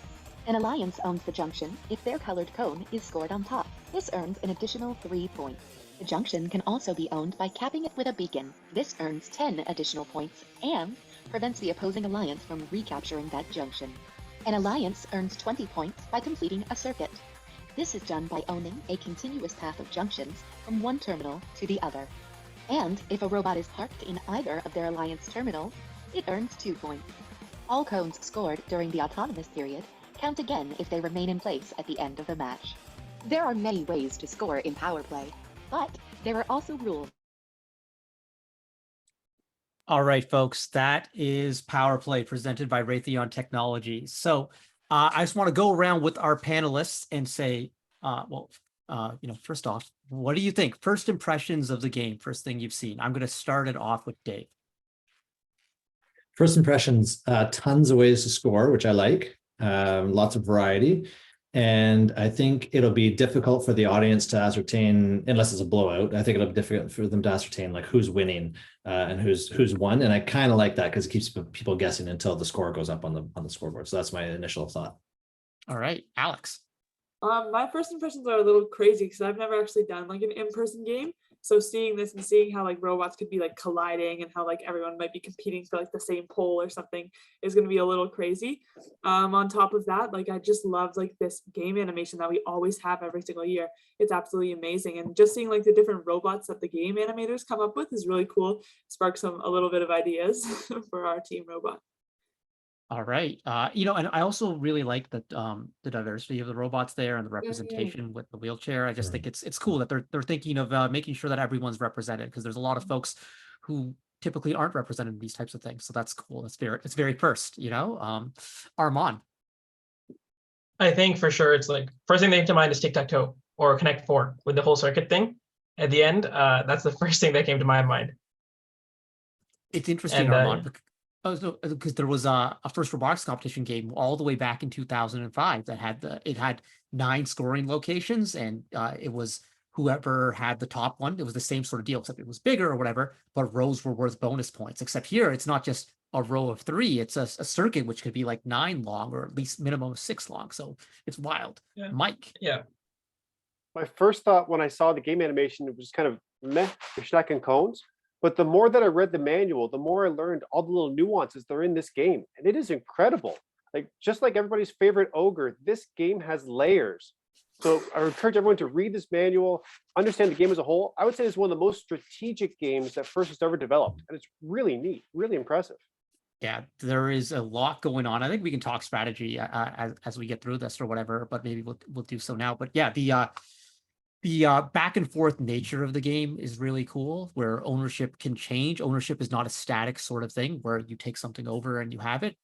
An alliance owns the junction if their colored cone is scored on top. This earns an additional 3 points. The junction can also be owned by capping it with a beacon. This earns 10 additional points and prevents the opposing alliance from recapturing that junction. An alliance earns 20 points by completing a circuit. This is done by owning a continuous path of junctions from one terminal to the other. And if a robot is parked in either of their alliance terminals, it earns 2 points. All cones scored during the autonomous period count again if they remain in place at the end of the match. There are many ways to score in Power Play, but there are also rules. All right, folks, that is Power Play presented by Raytheon Technologies. So I just want to go around with our panelists and say, first off, what do you think? First impressions of the game, first thing you've seen. I'm going to start it off with Dave. First impressions, tons of ways to score, which I like. Lots of variety. And I think it'll be difficult for the audience to ascertain, unless it's a blowout. I think it'll be difficult for them to ascertain like who's winning and who's won. And I kind of like that because it keeps people guessing until the score goes up on the scoreboard. So that's my initial thought. All right, Alex. My first impressions are a little crazy because I've never actually done like an in-person game. So seeing this and seeing how like robots could be like colliding and how like everyone might be competing for like the same pole or something is going to be a little crazy. On top of that, like I just loved like this game animation that we always have every single year. It's absolutely amazing. And just seeing like the different robots that the game animators come up with is really cool. Sparks a little bit of ideas for our team robot. All right. And I also really like the diversity of the robots there and the representation with the wheelchair. I just think it's cool that they're thinking of making sure that everyone's represented, because there's a lot of folks who typically aren't represented in these types of things. So that's cool. It's very first, Armaan. I think for sure it's like first thing that came to mind is tic-tac-toe or Connect 4 with the whole circuit thing. At the end, that's the first thing that came to my mind. It's interesting, Armaan. Because there was a first robotics competition game all the way back in 2005 that had 9 scoring locations, and it was whoever had the top one. It was the same sort of deal, except it was bigger or whatever, but rows were worth bonus points. Except here, it's not just a row of 3, it's a circuit which could be like 9 long or at least minimum of 6 long. So it's wild. Yeah. Mike. Yeah. My first thought when I saw the game animation, it was kind of meh, you're stacking cones. But the more that I read the manual, the more I learned all the little nuances that are in this game. And it is incredible. Like, just like everybody's favorite ogre, this game has layers. So I encourage everyone to read this manual, understand the game as a whole. I would say it's one of the most strategic games that First has ever developed. And it's really neat, really impressive. Yeah, there is a lot going on. I think we can talk strategy as we get through this or whatever, but maybe we'll do so now. But yeah, the back and forth nature of the game is really cool, where ownership can change. Ownership is not a static sort of thing where you take something over and you have it.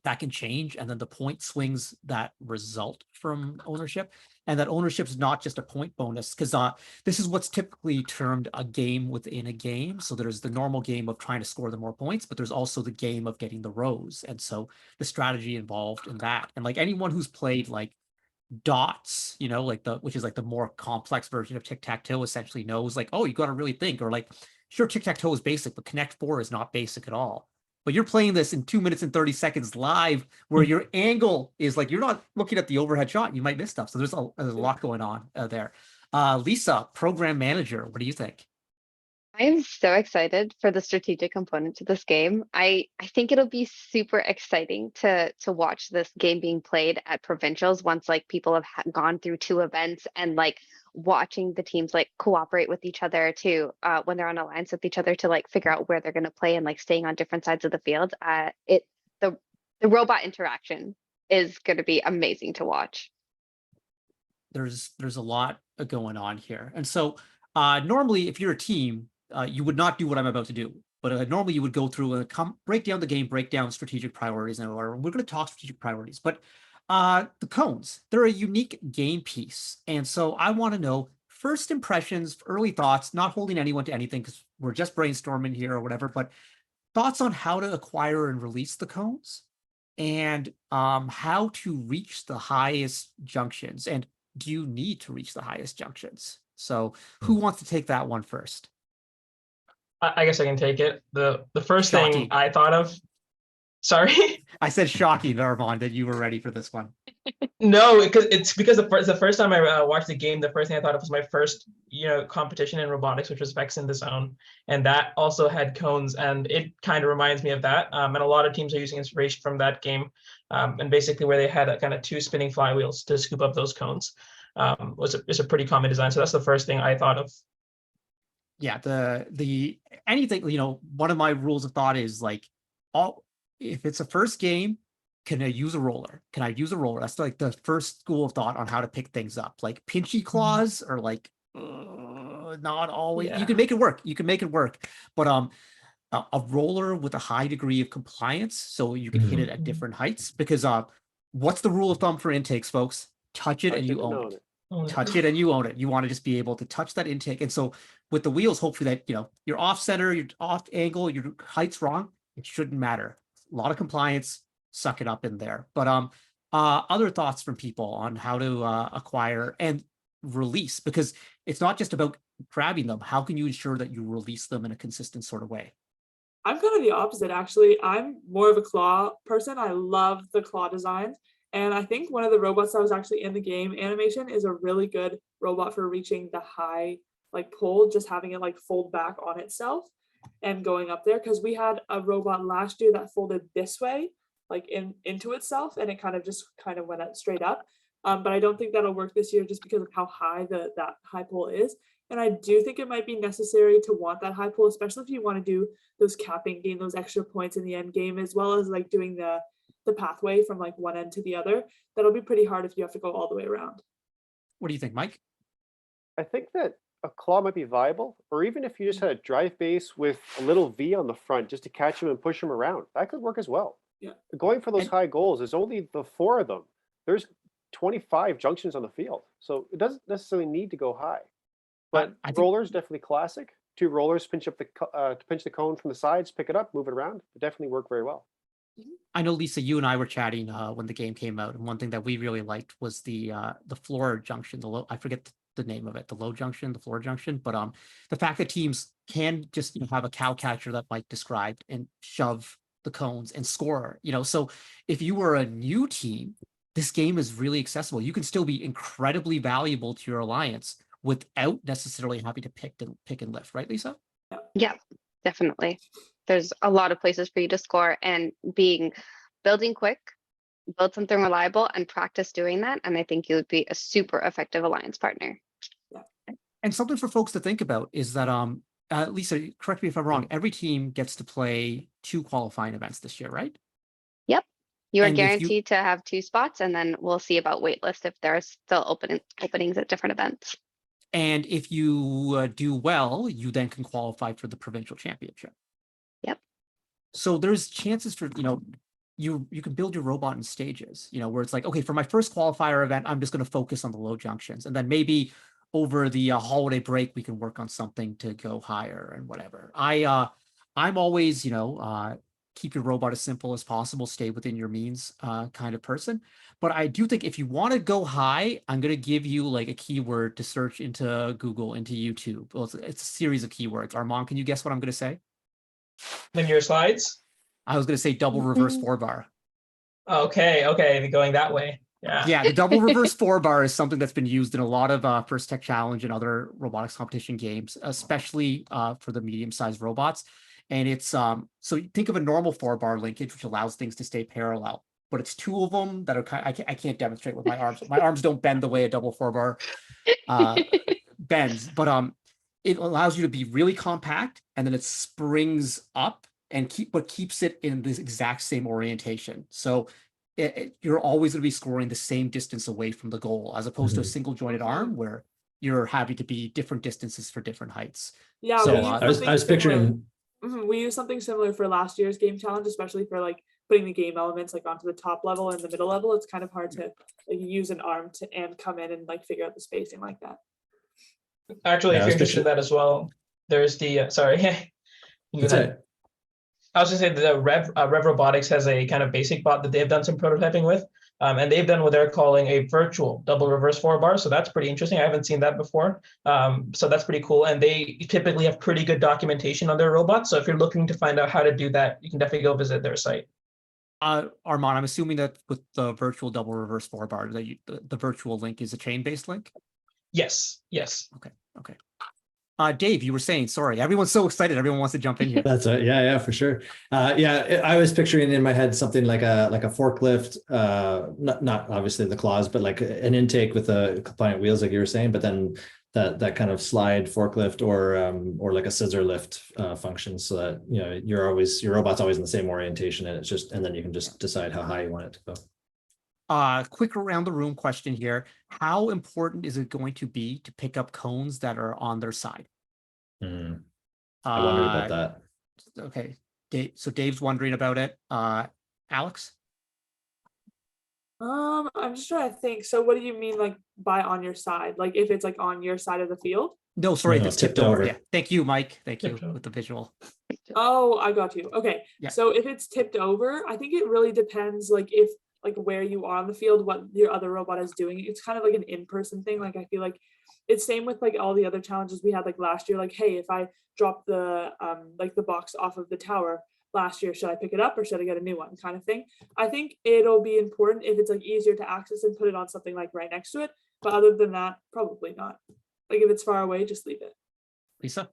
That can change, and then the point swings that result from ownership. And that ownership is not just a point bonus, because this is what's typically termed a game within a game. So there's the normal game of trying to score the more points, but there's also the game of getting the rows. And so the strategy involved in that. And like anyone who's played like dots, which is like the more complex version of tic-tac-toe, essentially knows like, oh, you got to really think, or like, sure, tic-tac-toe is basic, but Connect 4 is not basic at all. But you're playing this in 2 minutes and 30 seconds live, where your angle is like, you're not looking at the overhead shot, you might miss stuff. So there's a lot going on there. Lisa, program manager, what do you think? I'm so excited for the strategic component to this game. I think it'll be super exciting to watch this game being played at provincials once like people have gone through 2 events, and like watching the teams like cooperate with each other to when they're on alliance with each other to like figure out where they're going to play, and like staying on different sides of the field. The robot interaction is going to be amazing to watch. There's a lot going on here, and so normally if you're a team, you would not do what I'm about to do, but normally you would go through and break down the game, break down strategic priorities, and we're going to talk strategic priorities. But the cones, they're a unique game piece, and so I want to know first impressions, early thoughts, not holding anyone to anything because we're just brainstorming here or whatever, but thoughts on how to acquire and release the cones, and how to reach the highest junctions. And do you need to reach the highest junctions? So who wants to take that one first? I guess I can take it. The first Shocking. thing I thought of. Sorry. I said shocking, Armaan, that you were ready for this one. No, it's because the first time I watched the game, the first thing I thought of was my first competition in robotics, which was Vex in the Zone, and that also had cones, and it kind of reminds me of that. And a lot of teams are using inspiration from that game, and basically where they had kind of 2 spinning flywheels to scoop up those cones. It's a pretty common design. So that's the first thing I thought of. Yeah, the anything, one of my rules of thought is like, if it's a first game, can I use a roller? Can I use a roller? That's like the first school of thought on how to pick things up. Like pinchy claws or like not always. Yeah. You can make it work. You can make it work. But a roller with a high degree of compliance, so you can hit it at different heights. Because what's the rule of thumb for intakes, folks? Touch it and you own it. Touch it and you own it. You want to just be able to touch that intake. And so with the wheels, hopefully that you're off center, you're off angle, your height's wrong. It shouldn't matter. A lot of compliance, suck it up in there. But other thoughts from people on how to acquire and release, because it's not just about grabbing them. How can you ensure that you release them in a consistent sort of way? I'm kind of the opposite, actually. I'm more of a claw person. I love the claw designs. And I think one of the robots that was actually in the game animation is a really good robot for reaching the high pole, just having it fold back on itself and going up there. Because we had a robot last year that folded this way, into itself, and it kind of went out straight up. But I don't think that'll work this year just because of how high that high pole is. And I do think it might be necessary to want that high pole, especially if you want to do those capping, gain those extra points in the end game, as well as doing the pathway from one end to the other. That'll be pretty hard if you have to go all the way around. What do you think, Mike? I think that a claw might be viable, or even if you just had a drive base with a little V on the front just to catch him and push him around, that could work as well. Yeah. Going for those high goals is only the 4 of them. There's 25 junctions on the field, so it doesn't necessarily need to go high. But I think rollers definitely classic. 2 rollers pinch up pinch the cone from the sides, pick it up, move it around. It definitely work very well. I know, Lisa, you and I were chatting when the game came out, and one thing that we really liked was the floor junction, the low, I forget the name of it, the low junction, the floor junction, but the fact that teams can just have a cow catcher that Mike described and shove the cones and score, so if you were a new team, this game is really accessible. You can still be incredibly valuable to your alliance without necessarily having to pick and lift, right, Lisa? Yeah, definitely. There's a lot of places for you to score, and building quick, build something reliable, and practice doing that. And I think you would be a super effective alliance partner. And something for folks to think about is that, Lisa, correct me if I'm wrong, every team gets to play 2 qualifying events this year, right? Yep. You are And if you- guaranteed to have 2 spots, and then we'll see about waitlist if there are still openings at different events. And if you do well, you then can qualify for the provincial championship. Yep. So there's chances for, you can build your robot in stages, where it's okay, for my first qualifier event, I'm just going to focus on the low junctions. And then maybe over the holiday break, we can work on something to go higher and whatever. I'm always, keep your robot as simple as possible, stay within your means kind of person. But I do think if you want to go high, I'm going to give you a keyword to search into Google, into YouTube. Well, it's a series of keywords. Armaan, can you guess what I'm going to say? Then your slides. I was going to say double reverse 4-bar. Okay, going that way. Yeah, the double reverse 4-bar is something that's been used in a lot of First Tech Challenge and other robotics competition games, especially for the medium-sized robots. And it's so you think of a normal 4-bar linkage, which allows things to stay parallel, but it's 2 of them that are I can't demonstrate with my arms. My arms don't bend the way a double 4-bar bends, but it allows you to be really compact, and then it springs up and keeps it in this exact same orientation. So you're always going to be scoring the same distance away from the goal, as opposed to a single jointed arm where you're having to be different distances for different heights. Yeah, So, I was picturing. We used something similar for last year's game challenge, especially for putting the game elements onto the top level and the middle level. It's kind of hard to use an arm and come in and figure out the spacing like that. Actually, if you're interested in that as well, there's the sorry. You go ahead. I was gonna say the Rev Robotics has a kind of basic bot that they've done some prototyping with, and they've done what they're calling a virtual double reverse 4-bar. So that's pretty interesting. I haven't seen that before. So that's pretty cool. And they typically have pretty good documentation on their robots. So if you're looking to find out how to do that, you can definitely go visit their site. Armaan, I'm assuming that with the virtual double reverse 4-bar, that the virtual link is a chain-based link? Yes, yes. Okay. Dave, you were saying, sorry, everyone's so excited. Everyone wants to jump in here. That's it. Yeah, for sure. I was picturing in my head something like a forklift, not obviously the claws, but like an intake with the compliant wheels, like you were saying, but then that kind of slide forklift or like a scissor lift function, so that your robot's always in the same orientation, and then you can just decide how high you want it to go. Quick around the room question here. How important is it going to be to pick up cones that are on their side? I wondered about that. Okay. So Dave's wondering about it. Alex? I'm just trying to think. So what do you mean like by on your side? Like if it's like on your side of the field? No, sorry, that's tipped over. Yeah. Thank you, Mike. Thank you Tipped over. with the visual. Oh, I got you. Okay. Yeah. So if it's tipped over, I think it really depends like if like where you are on the field, what your other robot is doing. It's kind of like an in-person thing. Like I feel like it's same with like all the other challenges we had like last year. Like, hey, if I drop the like the box off of the tower last year, should I pick it up or should I get a new one kind of thing? I think it'll be important if it's like easier to access and put it on something like right next to it. But other than that, probably not. Like if it's far away, just leave it. Lisa?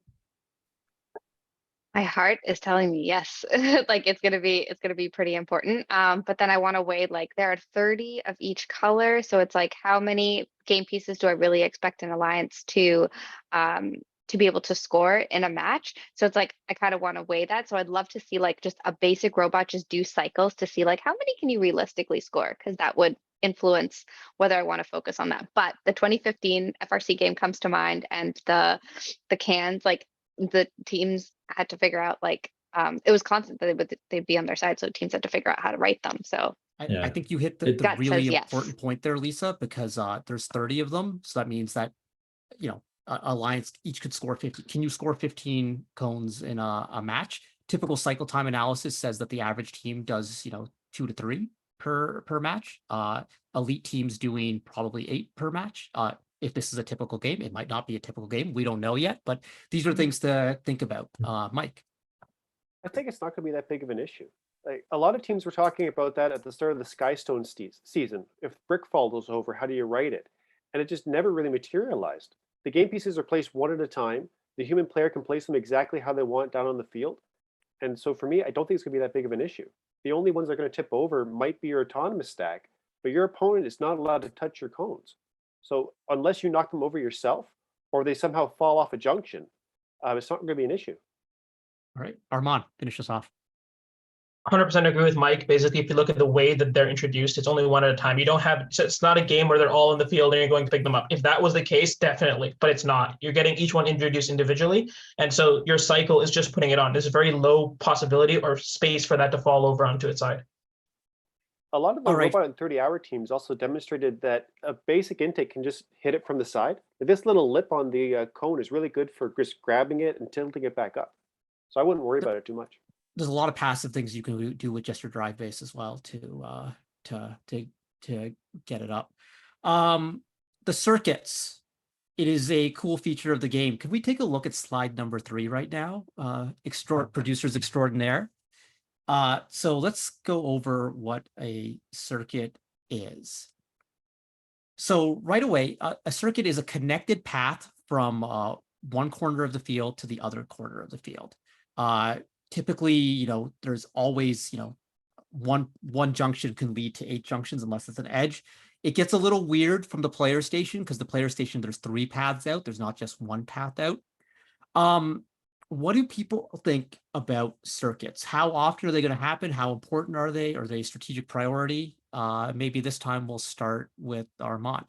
My heart is telling me yes. Like it's gonna be pretty important. But then I want to weigh like there are 30 of each color, so it's like how many game pieces do I really expect an alliance to be able to score in a match? So it's like I kind of want to weigh that. So I'd love to see like just a basic robot just do cycles to see like how many can you realistically score, because that would influence whether I want to focus on that. But the 2015 FRC game comes to mind, and the cans, like the teams had to figure out like it was constant that they'd be on their side, so teams had to figure out how to write them. So I think you hit the Gut really says yes. important point there, Lisa, because there's 30 of them. So that means that, alliance each could score 50. Can you score 15 cones in a match? Typical cycle time analysis says that the average team does, 2 to 3 per match. Elite teams doing probably 8 per match. If this is a typical game, it might not be a typical game. We don't know yet, but these are things to think about. Mike? I think it's not going to be that big of an issue. Like a lot of teams were talking about that at the start of the Skystone season. If Brickfall goes over, how do you write it? And it just never really materialized. The game pieces are placed one at a time. The human player can place them exactly how they want down on the field. And so for me, I don't think it's going to be that big of an issue. The only ones that are going to tip over might be your autonomous stack, but your opponent is not allowed to touch your cones. So unless you knock them over yourself or they somehow fall off a junction, it's not going to be an issue. All right, Armaan, finish us off. 100% agree with Mike. Basically, if you look at the way that they're introduced, it's only one at a time. You don't have, it's not a game where they're all in the field and you're going to pick them up. If that was the case, definitely, but it's not. You're getting each one introduced individually. And so your cycle is just putting it on. There's a very low possibility or space for that to fall over onto its side. A lot of the robot and 30-hour teams also demonstrated that a basic intake can just hit it from the side. This little lip on the cone is really good for just grabbing it and tilting it back up. So I wouldn't worry about it too much. There's a lot of passive things you can do with just your drive base as well to get it up. The circuits, it is a cool feature of the game. Could we take a look at slide number 3 right now? Producers extraordinaire. So let's go over what a circuit is. So right away, a circuit is a connected path from one corner of the field to the other corner of the field. Typically, there's always, one junction can lead to 8 junctions unless it's an edge. It gets a little weird from the player station because the player station, there's 3 paths out. There's not just one path out. What do people think about circuits? How often are they going to happen? How important are they? Are they a strategic priority? Maybe this time we'll start with Armaan.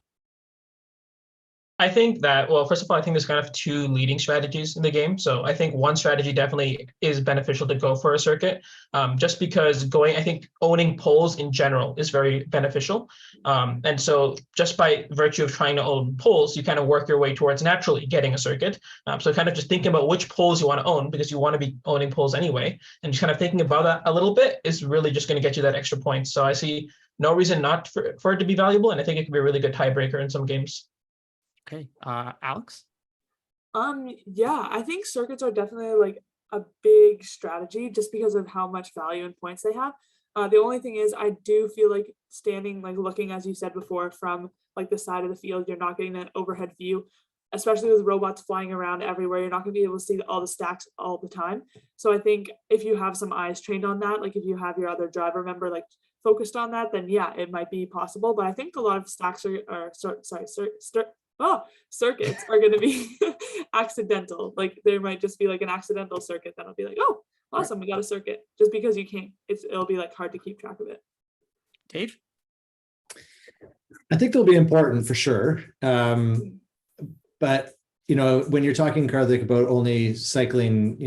I think that, well, first of all, I think there's kind of two leading strategies in the game. So I think one strategy definitely is beneficial to go for a circuit, just because I think owning poles in general is very beneficial. And so just by virtue of trying to own poles, you kind of work your way towards naturally getting a circuit. So kind of just thinking about which poles you want to own, because you want to be owning poles anyway, and just kind of thinking about that a little bit is really just going to get you that extra point. So I see no reason not for it to be valuable, and I think it could be a really good tiebreaker in some games. Okay, Alex? Yeah, I think circuits are definitely like a big strategy just because of how much value and points they have. The only thing is I do feel like standing, like looking, as you said before, from like the side of the field, you're not getting an overhead view, especially with robots flying around everywhere. You're not going to be able to see all the stacks all the time. So I think if you have some eyes trained on that, like if you have your other driver member like focused on that, then yeah, it might be possible. But I think a lot of stacks circuits are going to be accidental. Like there might just be like an accidental circuit that'll be like, oh, awesome, we got a circuit, just because you can't, it'll be like hard to keep track of it. Dave? I think they'll be important for sure. But, when you're talking, Karthik, about only cycling,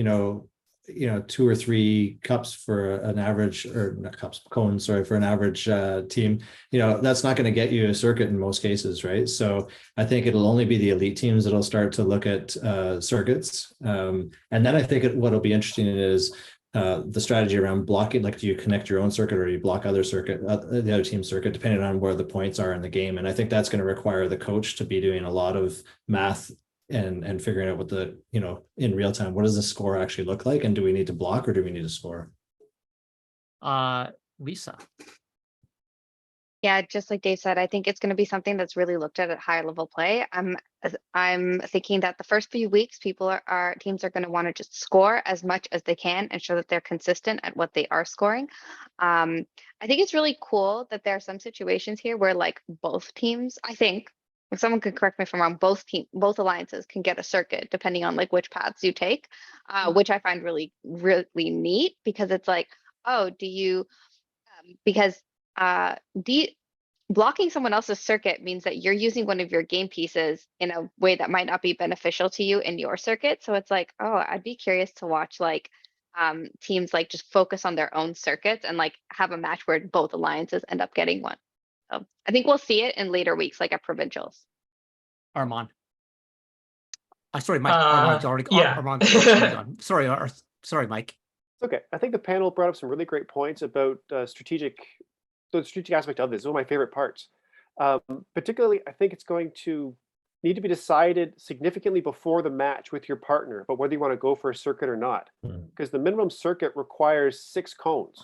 2 or 3 cups for an average, or not cups, cones, sorry, for an average team, that's not going to get you a circuit in most cases, right? So I think it'll only be the elite teams that'll start to look at circuits. And then I think what'll be interesting is the strategy around blocking, like do you connect your own circuit or you block the other team's circuit, depending on where the points are in the game. And I think that's going to require the coach to be doing a lot of math and figuring out what in real time, what does the score actually look like? And do we need to block or do we need to score? Lisa? Yeah, just like Dave said, I think it's going to be something that's really looked at high level play. I'm thinking that the first few weeks, teams are going to want to just score as much as they can and show that they're consistent at what they are scoring. I think it's really cool that there are some situations here where like both teams, I think, if someone could correct me if I'm wrong, both alliances can get a circuit depending on like which paths you take, which I find really, really neat, because it's like, oh, blocking someone else's circuit means that you're using one of your game pieces in a way that might not be beneficial to you in your circuit. So it's like, oh, I'd be curious to watch like teams like just focus on their own circuits and like have a match where both alliances end up getting one. So I think we'll see it in later weeks, like at provincials. Armaan? Sorry, Mike. Armaan's already yeah. Armaan's already gone. Sorry, Mike. Okay, I think the panel brought up some really great points about the strategic aspect of this. It's one of my favorite parts. Particularly, I think it's going to need to be decided significantly before the match with your partner, but whether you want to go for a circuit or not, because the minimum circuit requires 6 cones.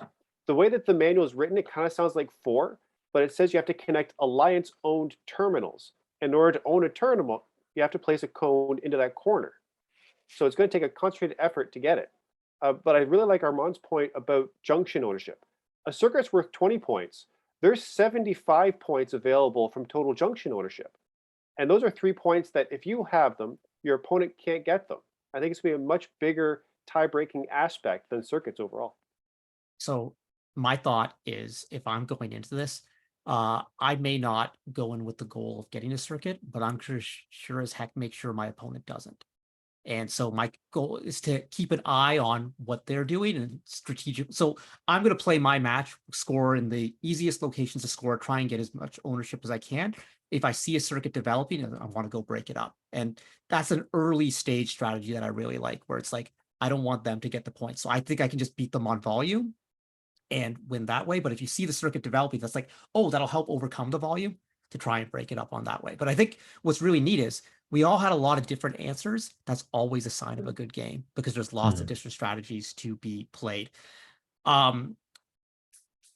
The way that the manual is written, it kind of sounds like 4, but it says you have to connect alliance-owned terminals. In order to own a terminal, you have to place a cone into that corner. So it's going to take a concentrated effort to get it. But I really like Armaan's point about junction ownership. A circuit's worth 20 points. There's 75 points available from total junction ownership. And those are 3 points that if you have them, your opponent can't get them. I think it's going to be a much bigger tie-breaking aspect than circuits overall. So my thought is, if I'm going into this, I may not go in with the goal of getting a circuit, but I'm sure as heck make sure my opponent doesn't. And so my goal is to keep an eye on what they're doing and strategic. So I'm going to play my match, score in the easiest locations to score, try and get as much ownership as I can. If I see a circuit developing, I want to go break it up. And that's an early stage strategy that I really like, where it's like, I don't want them to get the points. So I think I can just beat them on volume and win that way. But if you see the circuit developing, that's like, oh, that'll help overcome the volume to try and break it up on that way. But I think what's really neat is we all had a lot of different answers. That's always a sign of a good game, because there's lots of different strategies to be played. We're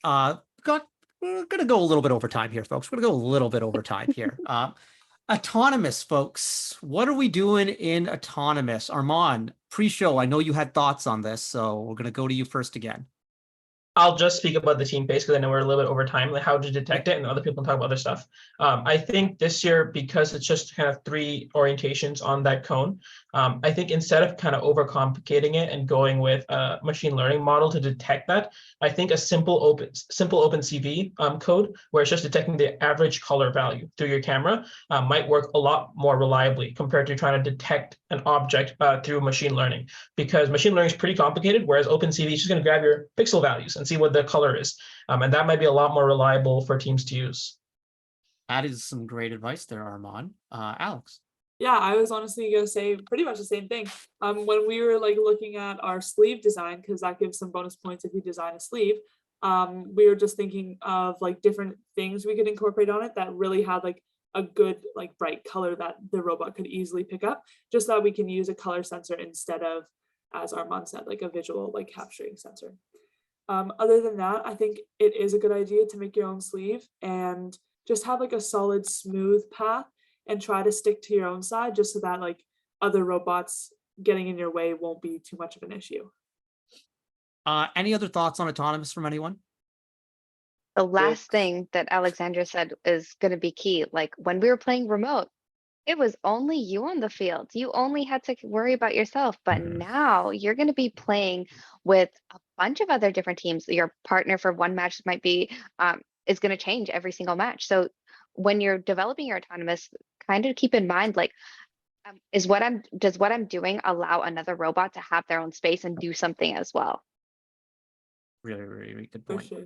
gonna go a little bit over time here, folks. We're gonna go a little bit over time here. Autonomous, folks. What are we doing in autonomous? Armaan, pre-show, I know you had thoughts on this, so we're gonna go to you first again. I'll just speak about the team pace because I know we're a little bit over time, like how to detect it, and other people can talk about other stuff. I think this year, because it's just kind of 3 orientations on that cone, I think instead of kind of overcomplicating it and going with a machine learning model to detect that, I think a simple OpenCV code where it's just detecting the average color value through your camera might work a lot more reliably compared to trying to detect an object through machine learning, because machine learning is pretty complicated, whereas OpenCV is just going to grab your pixel values and see what the color is. And that might be a lot more reliable for teams to use. That is some great advice there, Armaan. Alex. Yeah, I was honestly gonna say pretty much the same thing. When we were like looking at our sleeve design, because that gives some bonus points if you design a sleeve, we were just thinking of like different things we could incorporate on it that really had like a good like bright color that the robot could easily pick up, just so that we can use a color sensor instead of, as Armaan said, like a visual like capturing sensor. Other than that, I think it is a good idea to make your own sleeve and just have like a solid smooth path and try to stick to your own side, just so that like other robots getting in your way won't be too much of an issue. Any other thoughts on autonomous from anyone? The last thing that Alexandra said is going to be key. Like when we were playing remote, it was only you on the field. You only had to worry about yourself. But now you're going to be playing with a bunch of other different teams. Your partner for one match might be is going to change every single match. So when you're developing your autonomous, kind of keep in mind, like, does what I'm doing allow another robot to have their own space and do something as well? Really, really, really good For point. sure.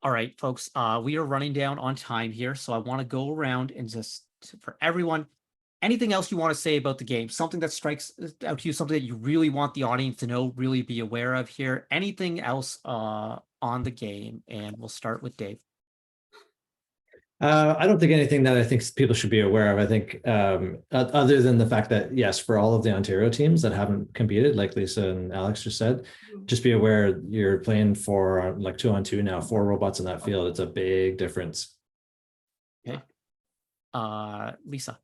All right, folks, we are running down on time here, so I want to go around and just, for everyone, anything else you want to say about the game, something that strikes out to you, something that you really want the audience to know, really be aware of here, anything else on the game, and we'll start with Dave. I don't think anything that I think people should be aware of. I think other than the fact that, yes, for all of the Ontario teams that haven't competed, like Lisa and Alex just said, just be aware you're playing for like 2-on-2 now, 4 robots in that field. It's a big difference. Okay. Lisa.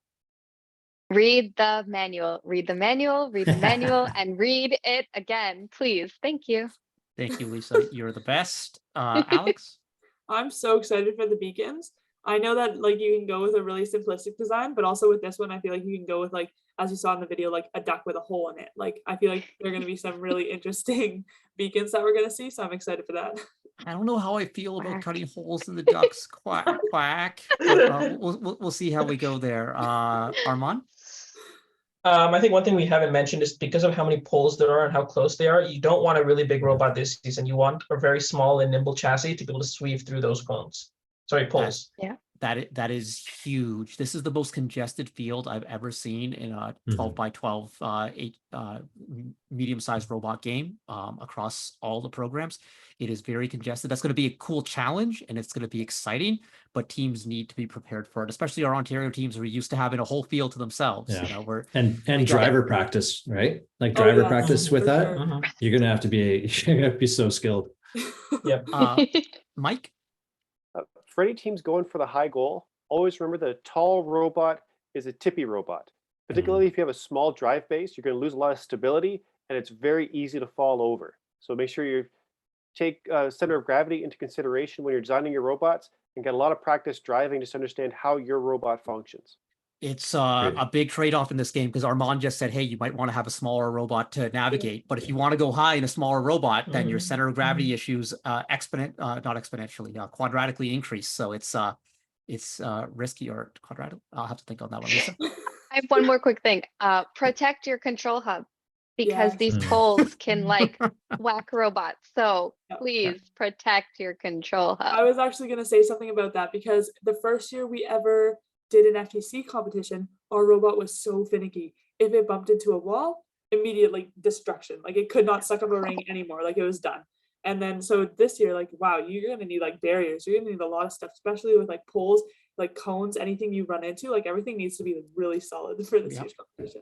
Read the manual, read the manual, read the manual, and read it again, please. Thank you. Thank you, Lisa. You're the best. Alex? I'm so excited for the beacons. I know that like you can go with a really simplistic design, but also with this one, I feel like you can go with like, as you saw in the video, like a duck with a hole in it. Like I feel like there are going to be some really interesting beacons that we're going to see. So I'm excited for that. I don't know how I feel about cutting holes in the ducks. Quack, quack. But, we'll see how we go there. Armaan? I think one thing we haven't mentioned is because of how many poles there are and how close they are, you don't want a really big robot this season. You want a very small and nimble chassis to be able to sweep through those poles. Poles. Yeah. That is huge. This is the most congested field I've ever seen in a 12 by 12 medium-sized robot game across all the programs. It is very congested. That's going to be a cool challenge and it's going to be exciting, but teams need to be prepared for it, especially our Ontario teams who are used to having a whole field to themselves. Yeah. You know, and driver practice, right? Like driver practice with that. Sure. You're gonna have to be so skilled. Yep. Mike? For any teams going for the high goal, always remember that a tall robot is a tippy robot. Particularly if you have a small drive base, you're going to lose a lot of stability and it's very easy to fall over. So make sure you take center of gravity into consideration when you're designing your robots and get a lot of practice driving just to understand how your robot functions. It's a big trade-off in this game because Armaan just said, hey, you might want to have a smaller robot to navigate. But if you want to go high in a smaller robot, then your center of gravity issues quadratically increase. So it's risky or quadratic. I'll have to think on that one, Lisa. I have one more quick thing. Protect your control hub because these poles can like whack robots. So please protect your control hub. I was actually going to say something about that because the first year we ever did an FTC competition, our robot was so finicky. If it bumped into a wall, immediate like destruction. Like it could not suck up a ring anymore. Like it was done. And then so this year, like, wow, you're going to need like barriers. You're going to need a lot of stuff, especially with like poles, like cones, anything you run into, like everything needs to be really solid for this year's competition.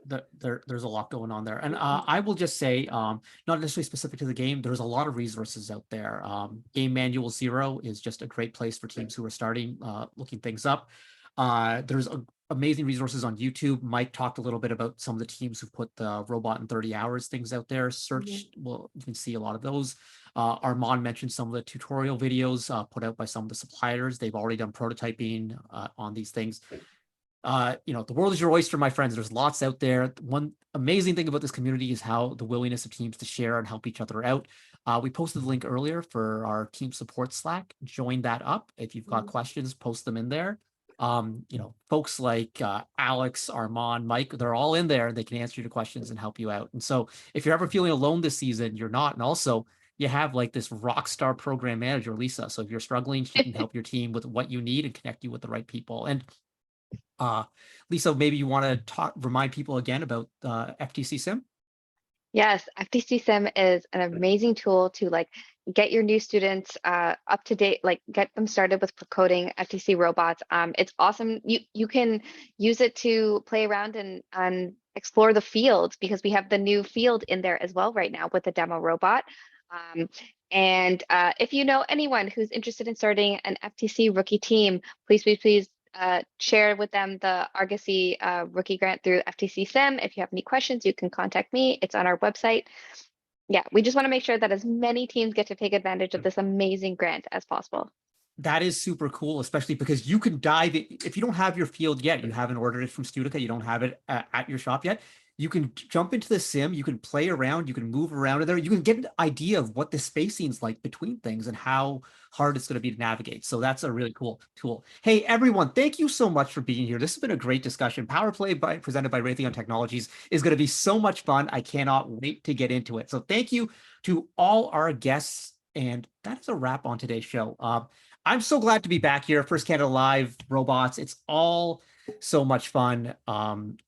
There's a lot going on there. And I will just say, not necessarily specific to the game, there's a lot of resources out there. Game Manual 0 is just a great place for teams who are starting, looking things up. There's a amazing resources on YouTube. Mike talked a little bit about some of the teams who put the robot in 30 hours things out there. Search, well, you can see a lot of those. Armaan mentioned some of the tutorial videos put out by some of the suppliers. They've already done prototyping on these things. The world is your oyster, my friends. There's lots out there. One amazing thing about this community is how the willingness of teams to share and help each other out. We posted the link earlier for our team support Slack. Join that up. If you've got questions, post them in there. Folks like Alex, Armaan, Mike, they're all in there. They can answer your questions and help you out. And so if you're ever feeling alone this season, you're not. And also you have like this rock star program manager, Lisa. So if you're struggling, she can help your team with what you need and connect you with the right people. And Lisa, maybe you want to remind people again about FTC Sim? Yes, FTC Sim is an amazing tool to get your new students up to date, get them started with coding FTC robots. It's awesome. You can use it to play around and explore the fields, because we have the new field in there as well right now with the demo robot. And if you know anyone who's interested in starting an FTC rookie team, please share with them the Argosy rookie grant through FTC Sim. If you have any questions, you can contact me. It's on our website. Yeah, we just want to make sure that as many teams get to take advantage of this amazing grant as possible. That is super cool, especially because you can dive in. If you don't have your field yet, you haven't ordered it from Studica, you don't have it at your shop yet, you can jump into the sim, you can play around, you can move around in there, you can get an idea of what the spacing's like between things and how hard it's going to be to navigate. So that's a really cool tool. Hey, everyone, thank you so much for being here. This has been a great discussion. POWERPLAY presented by Raytheon Technologies is going to be so much fun. I cannot wait to get into it. So thank you to all our guests. And that is a wrap on today's show. I'm so glad to be back here. First Canada Live, robots. It's all so much fun.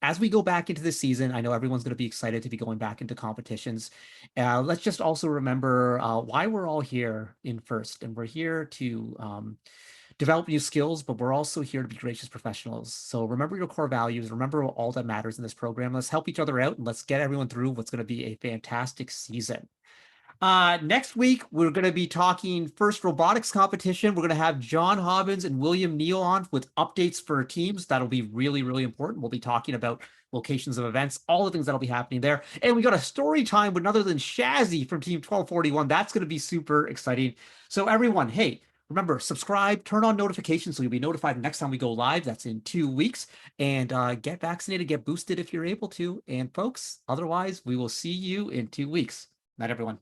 As we go back into the season, I know everyone's going to be excited to be going back into competitions. Let's just also remember why we're all here in FIRST. And we're here to develop new skills, but we're also here to be gracious professionals. So remember your core values. Remember all that matters in this program. Let's help each other out and let's get everyone through what's going to be a fantastic season. Next week, we're going to be talking FIRST robotics competition. We're going to have John Hobbins and William Neal on with updates for teams. That'll be really, really important. We'll be talking about locations of events, all the things that'll be happening there. And we got a story time with none other than Shazzy from Team 1241. That's going to be super exciting. So everyone, hey, remember, subscribe, turn on notifications so you'll be notified next time we go live. That's in 2 weeks. And get vaccinated, get boosted if you're able to. And folks, otherwise, we will see you in 2 weeks. Night, everyone.